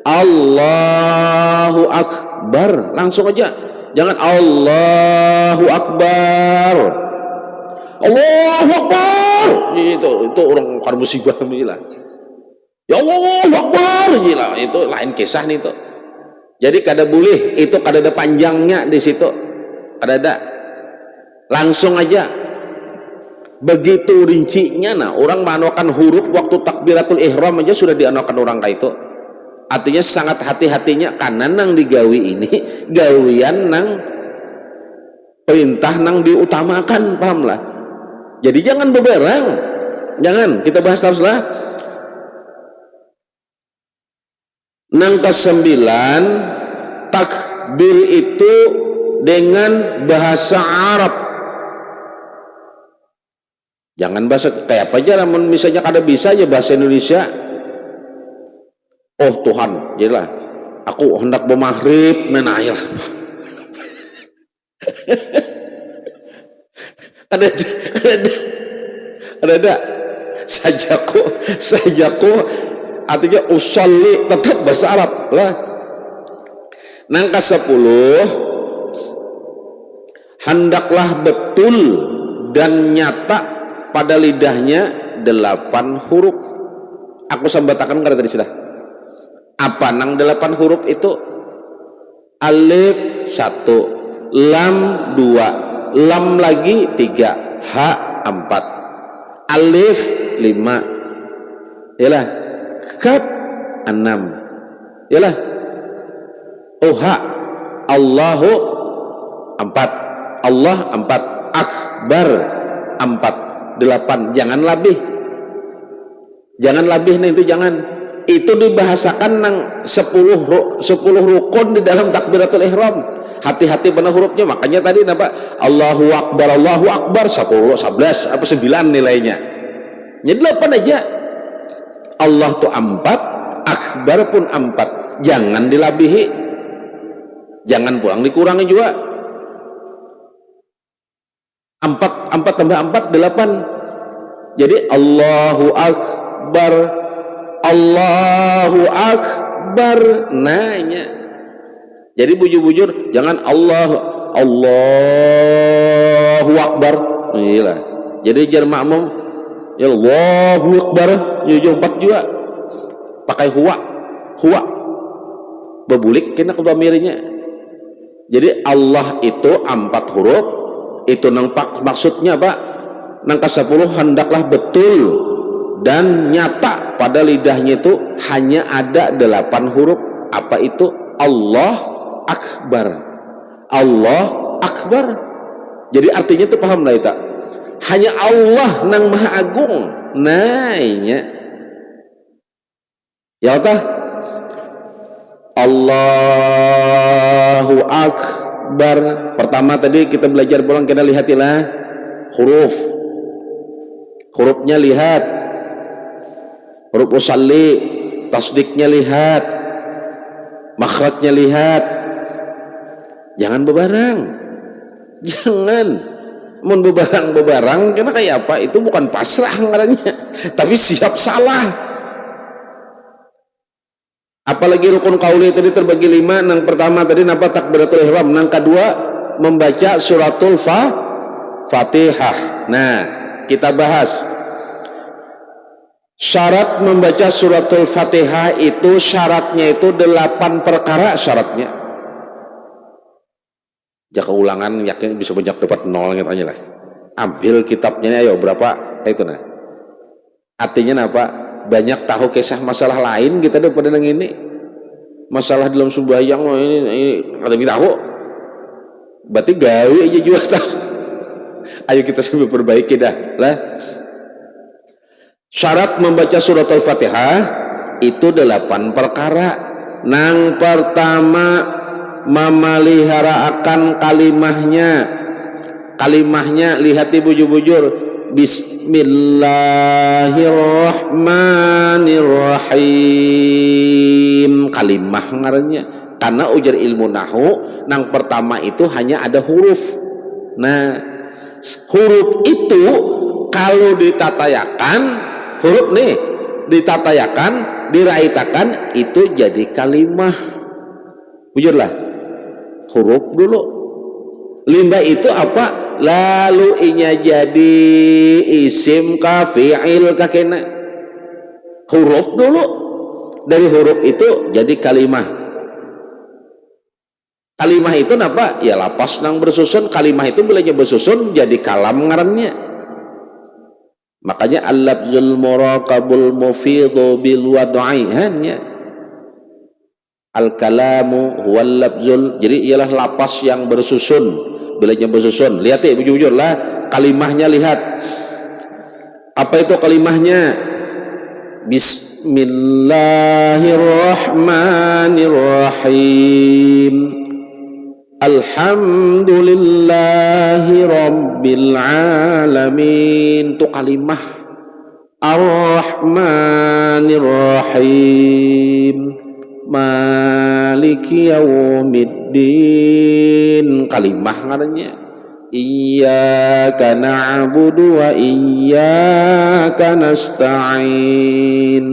Allahu Akbar langsung aja jangan Allahu Akbar Allahu Akbar itu orang kar musibah gila ya Allahu Akbar gila itu lain kisah nih tuh. Jadi kada boleh itu kada ada panjangnya di situ kada ada langsung aja begitu rincinya. Nah orang manokan huruf waktu takbiratul ihram aja sudah dianokan orang kayak itu artinya sangat hati-hatinya karena nang digawi ini gawian nang perintah nang diutamakan paham lah. Jadi jangan beberang jangan kita bahas teruslah. Nang ke-9 takbir itu dengan bahasa Arab jangan bahasa kayak apa aja namun misalnya kada bisa aja bahasa Indonesia oh Tuhan jadilah aku hendak bermahrib menayah ada sajaku artinya usolli tetap bahasa Arab lah. Nang ke-10 hendaklah betul dan nyata pada lidahnya 8 huruf. Aku sambatakan kada tadi sudah. Apa nang 8 huruf itu? Alif 1, lam 2, lam lagi 3, ha 4, alif 5, yalah, kaf 6, yalah, ha Allahu 4, Allah 4, akbar 4, 8. Jangan lebih nih, itu jangan. Itu dibahasakan nang 10 rukun di dalam takbiratul ihram. Hati-hati benar hurufnya. Makanya tadi napa Allahu akbar 10, 11 apa 9 nilainya. Jadi 8 aja. Allah tuh 4, akbar pun 4. Jangan dilabihi. Jangan pulang dikurangi juga. 4 tambah 4 8. Jadi Allahu akbar, Allahu akbar. Nanya. Jadi bujur-bujur jangan Allahu akbar. Iyalah. Jadi jar makmum ya Allahu akbar, jujur 4 juga. Pakai huwa. Bebulik kena kedamirnya. Jadi Allah itu 4 huruf. Itu nang maksudnya Pak, nang ke-10 hendaklah betul dan nyata pada lidahnya itu hanya ada 8 huruf. Apa itu? Allah akbar. Allah akbar. Jadi artinya itu paham lah itu. Hanya Allah nang maha agung. Nanya. Ya tah? Allahu akbar. Pertama tadi kita belajar pulang, kita lihatilah hurufnya, lihat huruf usalli, tasdiknya lihat, makhrajnya lihat. Jangan bebarang, jangan mun bebarang karena kayak apa itu bukan pasrah ngarannya, tapi siap salah. Apalagi rukun qauli tadi terbagi 5. Nang pertama tadi napa takbiratul ihram, nang kedua membaca suratul Fatihah. Nah, kita bahas syarat membaca suratul Fatihah itu. Syaratnya itu 8 perkara syaratnya. Jika ulangan yakin bisa banyak dapat 0 gitu aja lah. Ambil kitabnya ayo berapa itu nah. Artinya apa? Banyak tahu kisah masalah lain kita daripada yang ini. Masalah dalam sembahyang ini kada tahu. Berarti gawe aja juga tahu. Ayo kita sambil perbaiki dah lah. Syarat membaca surat Al-Fatihah itu 8 perkara. Nang pertama memelihara akan kalimahnya lihat bujur-bujur. Bismillahirrahmanirrahim. Kalimah ngarannya. Karena ujar ilmu nahu nang pertama itu hanya ada huruf. Nah, huruf itu kalau ditatayakan, huruf nih ditatayakan, diraitakan itu jadi kalimah. Bujurlah huruf dulu. Limbah itu apa? Lalu inya jadi isim ka fi'il ka kena. Huruf dulu. Dari huruf itu jadi kalimah. Kalimah itu napa? Ya lapas nang bersusun. Kalimah itu bilanya bersusun jadi kalam ngarannya. Makanya al-lafzul muraqabul mufidhu bil wad'i hanya. Al-kalamu huwal lafzul. Jadi ialah lapas yang bersusun. Bilanya bersusun. Lihat ya bujur-bujur lah kalimahnya, lihat. Apa itu kalimahnya? Bismillahirrahmanirrahim. Alhamdulillahi rabbil alamin. Itu kalimah. Ar-Rahmanirrahim. Maliki yaumiddin. Kalimah ngarannya. Iyyaka na'budu wa iyyaka nasta'in.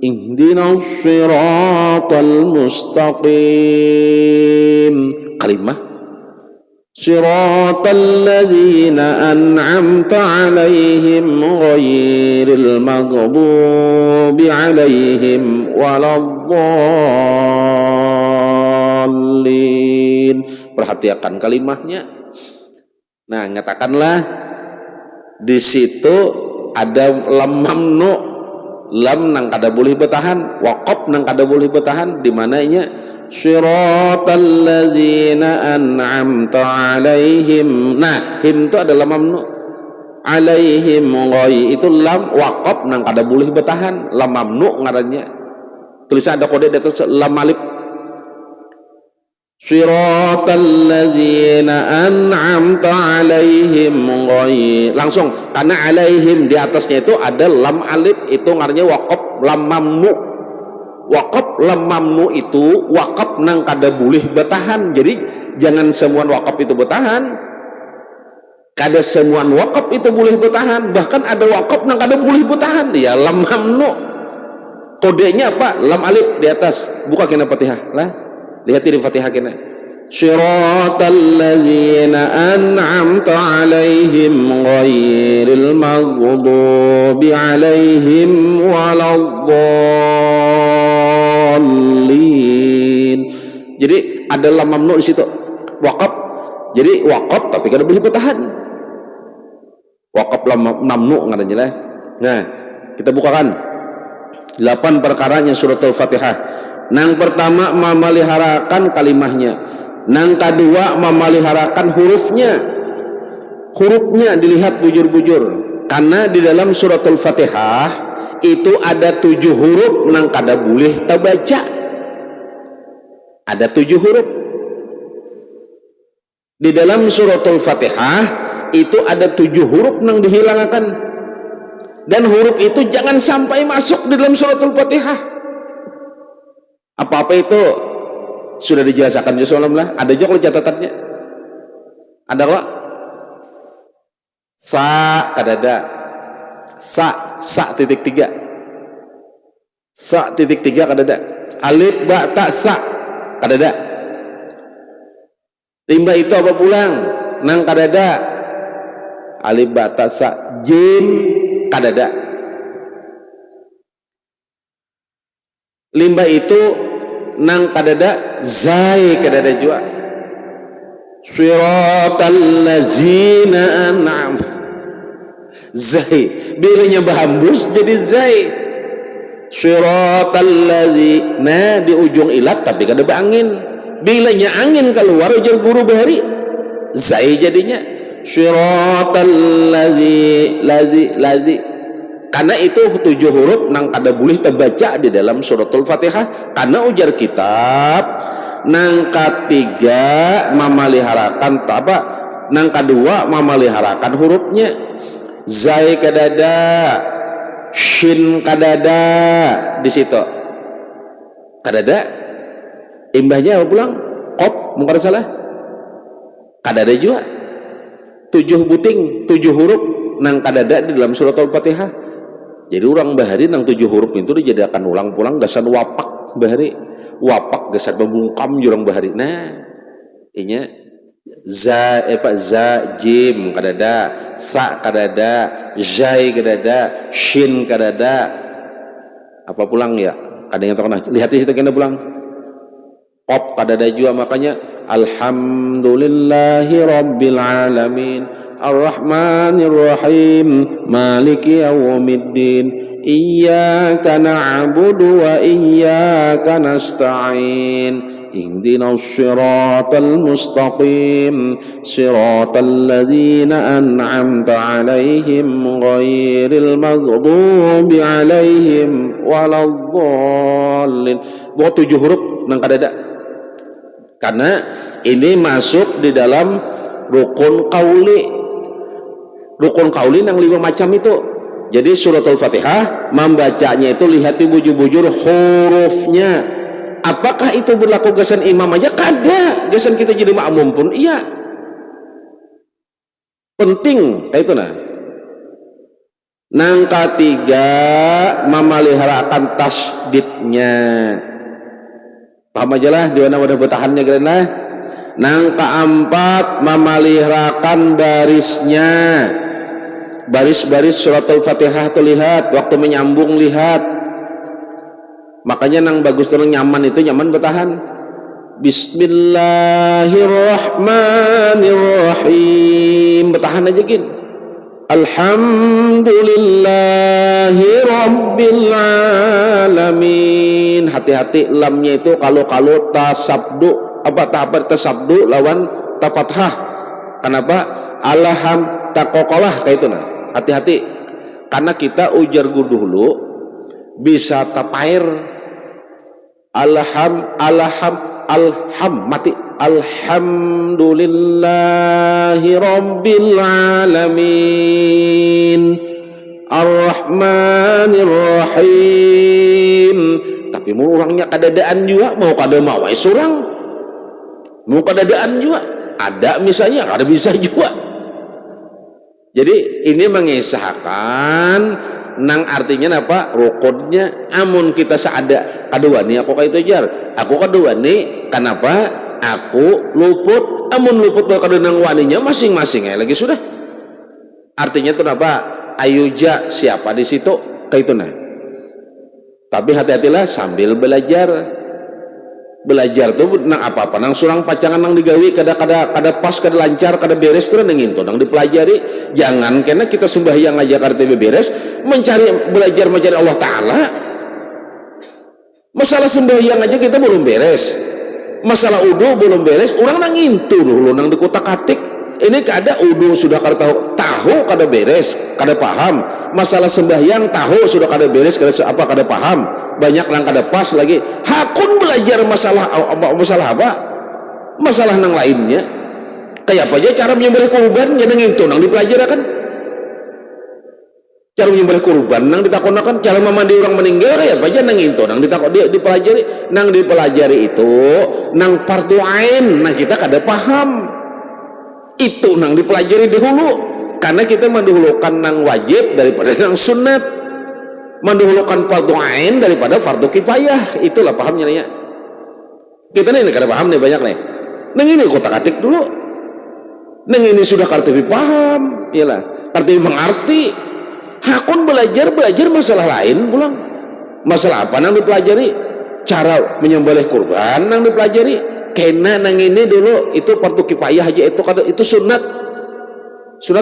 Ihdinas siratal mustaqim. Kalimah. Siratal ladzina an'amta 'alaihim ghairil maghdubi 'alaihim waladdallin. Perhatikan kalimahnya. Nah, ngatakanlah di situ ada lam mamnu, lam nang kada boleh bertahan, waqaf nang kada boleh bertahan, di mananya siratal ladzina an'amta 'alaihim. Nah, him itu adalah mamnu, alaihim ghai itu lam waqaf nang kada boleh bertahan, lam mamnu ngarannya. Tulisan ada kode di atas lam alif. Siratal ladzina an'amta 'alaihim ghai. Langsung karena 'alaihim di atasnya itu ada lam alif, itu ngarannya waqaf lam mamnu. Waqaf lam mamnu itu waqaf nang kada boleh bertahan. Jadi jangan semua waqaf itu bertahan. Kada semua waqaf itu boleh bertahan. Bahkan ada waqaf nang kada boleh bertahan. Ya lam mamnu. Kodenya apa? Lam alif di atas. Buka kena Fatihah lah. Lihat di Fatihah kena. Siratal ladzina an'amta 'alaihim ghairil maghdubi 'alaihim waladdallin. Jadi ada lam mamnu di situ. Waqaf. Jadi waqaf tapi kada boleh bertahan. Waqaf lam mamnu ngarannya lah. Nah, kita bukakan 8 perkaranya suratul Fatihah. Nang pertama memeliharakan kalimahnya, nang kedua memeliharakan hurufnya. Hurufnya dilihat bujur-bujur, karena di dalam suratul Fatihah itu ada 7 huruf nang kada boleh terbaca. Ada 7 huruf di dalam suratul Fatihah, itu ada 7 huruf nang dihilangkan, dan huruf itu jangan sampai masuk di dalam suratul Fatihah. Apa-apa itu sudah dijelaskan di solam lah. Ada juga catatannya. Ada kok. Sa kadada. Sa titik 3. Sa titik 3 kadada. Alif ba ta sa kadada. Limba itu apa pulang? Nang kadada. Alif ba ta sa jim kadada. Limba itu nang kadada zai kadada juga. Siratal ladzina an'am. Zai bilanya bahambus jadi zai. Siratal ladzina di ujung ilat tapi kada beangin. Bilanya angin keluar ujar guru bahari zai jadinya. Siratal ladzi. Karena itu 7 huruf nang kada boleh terbaca di dalam suratul Fatihah. Karena ujar kitab nang ketiga memeliharakan apa? Nang kedua memeliharakan hurufnya. Zai kadada, shin kadada di situ. Kadada imbahnya apa pulang? Qaf mungkin salah. Kadada juga. 7 buting, 7 huruf nang kadada di dalam suratul Fatihah. Jadi orang bahari nang 7 huruf itu dijadikan ulang pulang gasan wapak bahari. Wapak gasan membungkam jurang bahari. Nah, inya za za jim kadada, sa kadada, zai kadada, shin kadada. Apa pulang ya? Ada yang terkena. Lihat di situ kena pulang. Qaf kadada juga, makanya alhamdulillahi rabbil alamin arrahmanir rahim maliki yaumiddin iyyaka na'budu wa iyyaka nasta'in ihdinas siratal mustaqim siratal ladzina an'amta 'alaihim ghairil maghdubi 'alaihim waladdallin. Buat 7 huruf nang kadada. Karena ini masuk di dalam rukun qauli. Rukun qauli yang 5 macam itu. Jadi suratul Fatihah membacanya itu lihat di bujur-bujur hurufnya. Apakah itu berlaku gasan imam aja? Kada. Gasan kita jadi makmum pun iya. Penting kayak itu nah. Nang ketiga memeliharakan tasdidnya. Paham aja lah di mana wadah bertahannya kalian lah. Nang keempat, memeliharakan barisnya, baris-baris suratul Fatihah tuh lihat, waktu menyambung lihat. Makanya nang bagus tuh nyaman itu nyaman bertahan. Bismillahirrahmanirrahim, bertahan aja gin. Alhamdulillahi rabbil alamin. Hati-hati lamnya itu kalau tasabdu tasabdu lawan tafathah. Kenapa? Alham takokolah kayak itu nah. Hati-hati karena kita ujar dulu bisa tapair alham mati alhamdulillahi rabbil alamin arrahmanir rahim. Tapi mau orangnya kadadaan juga, mau kada mawai surang, mau kadadaan juga ada misalnya, kada bisa juga. Jadi ini mengisahkan nang artinya apa rukunnya. Amun kita seada kadua nih aku kayak itu jar, aku kadua nih kenapa aku luput, amun luput kada nang waninya masing-masing lagi sudah. Artinya itu apa? Ayuja siapa di situ kayak itu nah. Tapi hati-hatilah sambil belajar tuh nang apa-apa nang surang pacangan nang digawi kada pas kada lancar kada beres terus nang itu nang dipelajari. Jangan karena kita sembahyang aja kada beres belajar mencari Allah Ta'ala. Masalah sembahyang aja kita belum beres, masalah udu belum beres, orang nang itu dulu nang dikutak-atik. Ini kada udu sudah kada tahu kada beres kada paham, masalah sembahyang tahu sudah kada beres kada paham, banyak nang kada pas lagi. Hakun belajar masalah apa? Masalah nang lainnya. Kayak apa aja cara menyembelih kurban nang itu nang dipelajarakan. Cara menyembelih kurban nang ditakonakan, cara memandi orang meninggal kayak apa aja nang itu nang dipelajari itu nang fardhu ain nang kita kada paham. Itu nang dipelajari dahulu karena kita mendahulukan nang wajib daripada nang sunat, mendahulukan fardhu ain daripada fardhu kifayah. Itulah pahamnya nih ya. Kita nih kada paham nih banyak nih. Nang ini kotak-atik dulu. Nang ini sudah kartibi paham, iyalah kartibi mengerti. Hakun belajar masalah lain pulang. Masalah apa nang dipelajari? Cara menyembelih kurban nang dipelajari. Kena nang ini dulu itu fardu kifayah aja itu sunat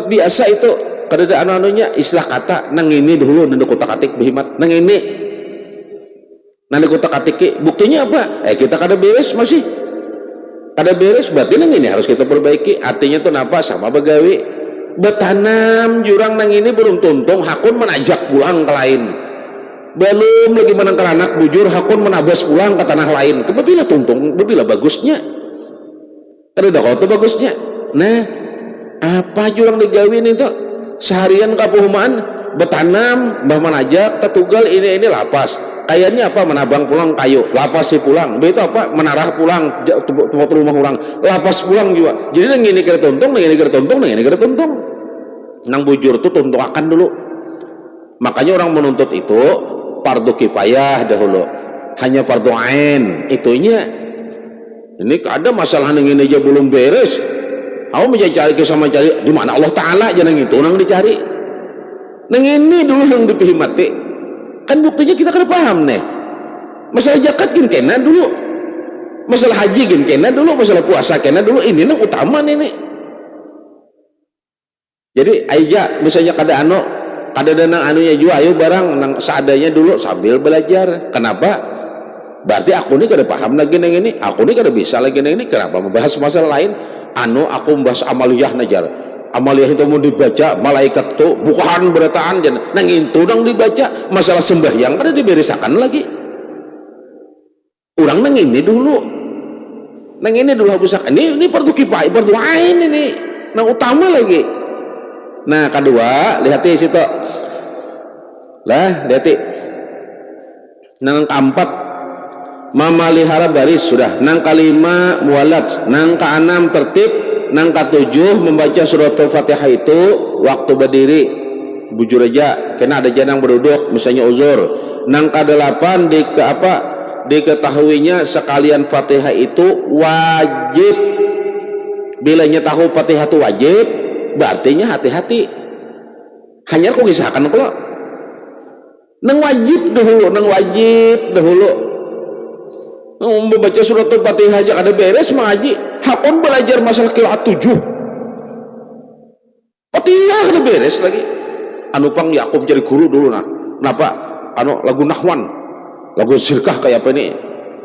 biasa itu kada ada anunya istilah kata nang ini dulu nang kotak-atik behimat nang ini nang kotak-atik buktinya apa kita kada beres masih kada beres berarti nang ini harus kita perbaiki. Artinya tuh napa sama begawi betanam jurang nang ini belum tuntung hakun menajak pulang ke lain, belum lagi menangkal anak bujur hakun menabas pulang ke tanah lain. Kebila tuntung bebila bagusnya kada ada kau bagusnya. Nah apa jurang digawin itu seharian kapuhumaan betanam mbah menajak tetugal ini lapas kayaknya apa menabang pulang kayu lapas si pulang begitu apa menarah pulang tempat rumah orang lapas pulang juga. Jadi nang ini kada tuntung nang ini kada tuntung nang bujur tuh tuntung akan dulu. Makanya orang menuntut itu fardu kifayah dahulu, hanya fardu ain itunya. Ini ada masalah nang ini aja belum beres, kamu mencari di mana Allah Ta'ala jangan itu nang dicari. Nang ini dulu yang dipihimati kan buktinya kita kada paham nih. Masalah zakat gin kena dulu, masalah haji gin kena dulu, masalah puasa kena dulu. Ini nang utama nih. Jadi aja misalnya kada nang anunya juga ayo barang nang seadanya dulu sambil belajar. Kenapa? Berarti aku ini kada paham lagi nang ini, aku ini kada bisa lagi nang ini. Kenapa membahas masalah lain? Aku membahas amaliyah najar. Amaliyah itu mau dibaca malaikat tuh bukan berataan nang itu nang dibaca. Masalah sembahyang kada diberesakan lagi. Orang nang ini dulu habusak. Ini fardu kifayah, fardu ain ini nang utama lagi. Nah kedua lihati situ lah, lihati nang keempat memelihara baris sudah, nang kelima mualat, nang keenam tertib, nang ketujuh membaca surat Al-Fatihah itu waktu berdiri bujur aja kena ada janang berduduk misalnya uzur. Nang kedelapan diketahuinya sekalian Fatihah itu wajib bilanya tahu Fatihah itu wajib berarti nya hati-hati hanya kok kisahkan kalau nang wajib dahulu membaca surat Fatihah aja ada beres mengaji hakon belajar masalah qiraat 7 Fatihah ada beres lagi anu pang Yakub jadi guru dulu nah kenapa anu lagu nahwan lagu sirkah kayak apa ini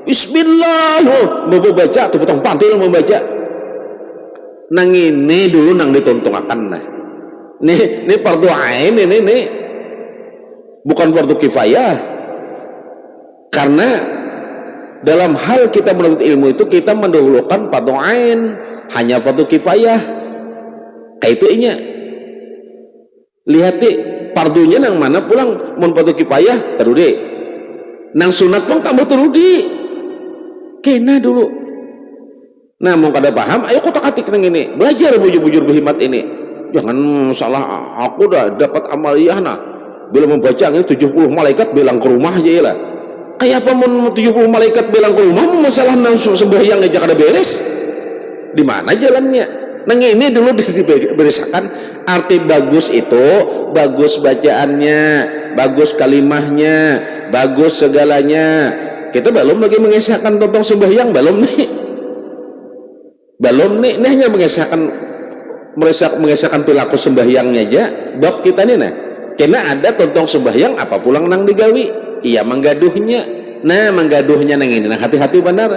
bismillah membaca atau potong pantil membaca nang ini dulu nang ditontonakan nah ini fardu ain ini bukan fardu kifayah karena dalam hal kita menuntut ilmu itu kita mendahulukan fardu ain hanya fardu kifayah kayak itu inya lihat deh fardunya nang mana pulang mun fardu kifayah terudi nang sunat pun tambah terudi kena dulu nah mau kada paham ayo kotak-atik nang ini belajar bujur-bujur berhimat ini jangan salah aku udah dapat amaliyah nah bila membaca ini 70 malaikat bilang ke rumah aja lah kayak apa mau 70 malaikat bilang ke rumah masalah nang sembahyang aja kada beres di mana jalannya nang ini dulu diberesakan arti bagus itu bagus bacaannya bagus kalimahnya bagus segalanya kita belum lagi mengesahkan tentang sembahyang belum nih ini hanya mengesahkan perilaku sembahyangnya aja bab kita nih nah karena ada tentang sembahyang apa pulang nang digawi iya menggaduhnya nah menggaduhnya nang ini nah hati-hati benar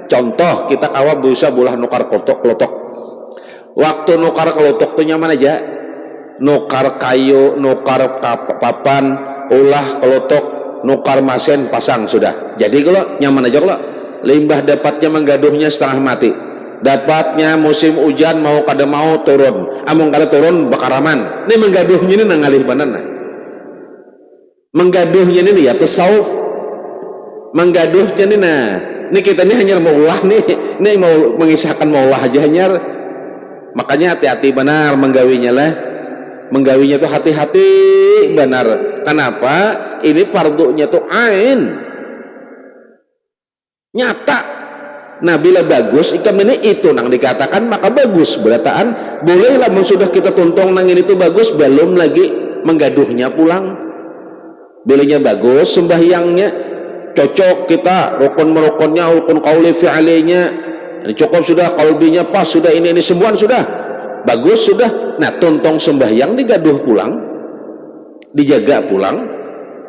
contoh kita kawal bisa bulah nukar klotok waktu nukar klotok tuh nyaman aja nukar kayu nukar papan ulah klotok nukar masen pasang sudah jadi kalau nyaman aja kalau limbah dapatnya menggaduhnya setengah mati dapatnya musim hujan mau kada mau turun amung kada turun bakaraman ini menggaduhnya ini nangalih banana menggaduhnya ini ya tasawuf menggaduhnya ini nah ini kita ini hanya mau ulah ini mau mengisahkan mau ulah aja hanya makanya hati-hati benar menggawinya lah menggawinya tuh hati-hati benar kenapa ini fardunya tuh ain nyata nah bila bagus ikam ini itu nang dikatakan maka bagus berataan bolehlah sudah kita tuntong nang ini tuh bagus belum lagi menggaduhnya pulang bolehnya bagus sembahyangnya cocok kita rukun merukunnya rukun qauli fi'linya cukup sudah qalbinya pas sudah ini semua sudah bagus sudah nah tuntong sembahyang digaduh pulang dijaga pulang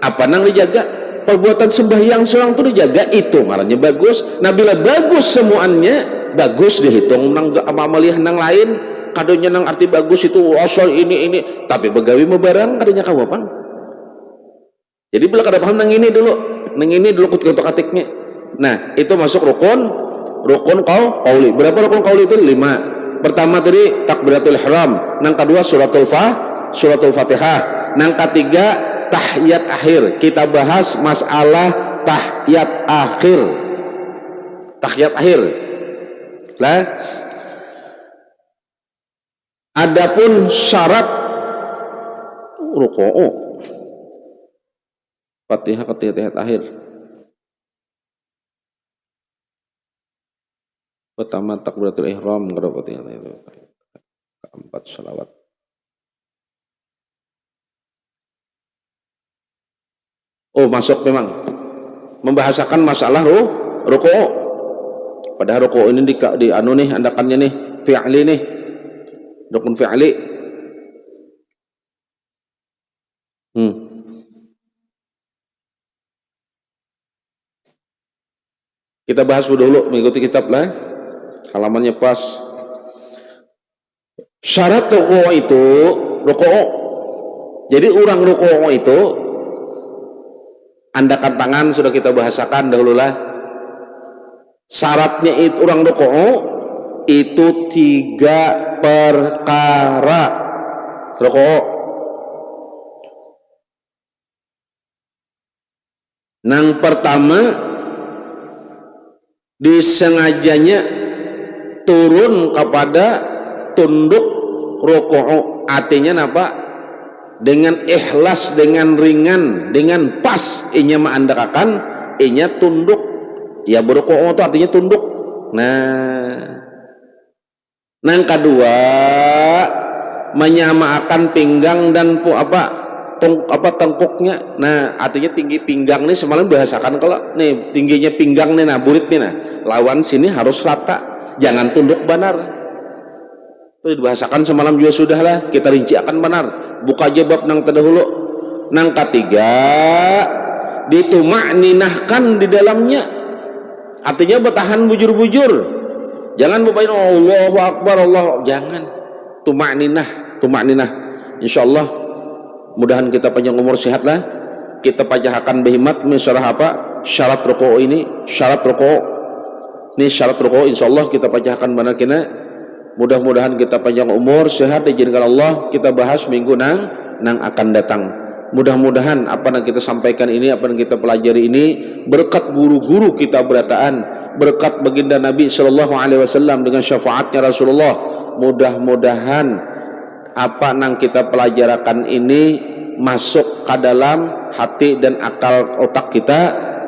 apa nang dijaga perbuatan sembahyang seorang itu dijaga itu ngarannya bagus nah bila bagus semuanya bagus dihitung nang amaliyah nang lain kadonya nang arti bagus itu asal ini tapi begawi mebarang kadanya kawapan jadi bila kada paham nang ini dulu kutuk-atiknya nah itu masuk rukun qauli berapa rukun qauli itu 5 pertama tadi takbiratul ihram nang kedua suratul fatihah nang ketiga tahiyat akhir kita bahas masalah tahiyat akhir lah adapun syarat rukuu fatihah tahiyat akhir pertama takbiratul ihram kedua fatihah keempat shalawat masuk memang membahasakan masalah rukuu padahal rukuu ini di anu nih andakannya nih fi'li nih rukun fi'li kita bahas dulu mengikuti kitab lah halamannya pas syarat rukuu itu rukuu jadi orang rukuu itu andakan tangan sudah kita bahasakan dahululah syaratnya itu orang rukuu itu 3 perkara rukuu nang pertama disengajanya turun kepada tunduk rukuu artinya apa dengan ikhlas dengan ringan dengan pas inya mengandalkan inya tunduk ya berrukuu itu artinya tunduk nah Nang kedua, menyamakan pinggang dan tengkuknya. Nah, artinya tinggi pinggang nih semalam bahasakan kalau nih tingginya pinggang nih nah burit nih nah. Lawan sini harus rata, jangan tunduk benar. Itu dibahasakan semalam juga sudah lah, kita rinci akan benar. Buka aja bab nang terdahulu. Nang ketiga, ditumakninahkan di dalamnya. Artinya bertahan bujur-bujur. Jangan lupain Allahu Akbar, Allah, jangan. Tumakninah. Insyaallah mudahan kita panjang umur sehat lah. Kita pajahakan behimat misalnya apa? Syarat rukuk ini, syarat rukuk. Ini syarat rukuk insyaallah kita pajahakan benar kena. Mudah-mudahan kita panjang umur sehat diizinkan Allah. Kita bahas minggu nang akan datang. Mudah-mudahan apa yang kita sampaikan ini, apa yang kita pelajari ini berkat guru-guru kita berataan, berkat baginda Nabi sallallahu alaihi wasallam dengan syafaatnya Rasulullah. Mudah-mudahan apa yang kita pelajarakan ini masuk ke dalam hati dan akal otak kita.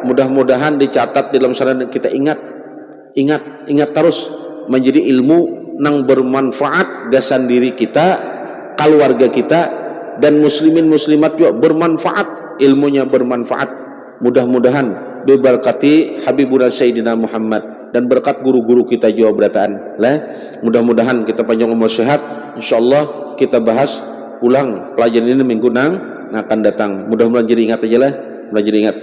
Mudah-mudahan dicatat di dalam sana dan kita ingat terus menjadi ilmu yang bermanfaat gasan diri kita, keluarga kita, dan muslimin muslimat juga bermanfaat, ilmunya bermanfaat. Mudah-mudahan berkati Habibuna Sayyidina Muhammad dan berkat guru-guru kita juga berataan lah. Mudah-mudahan kita panjang umur sehat. Insyaallah kita bahas ulang pelajaran ini minggu nang akan datang. Mudah-mudahan jadi ingat aja lah, jadi ingat.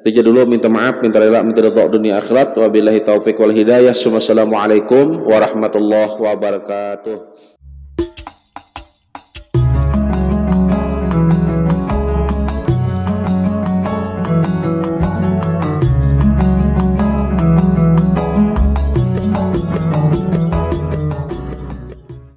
Itu dulu, minta maaf, minta rela, minta ridha dunia akhirat. Wabillahi taufiq wal hidayah. Wassalamualaikum warahmatullahi wabarakatuh.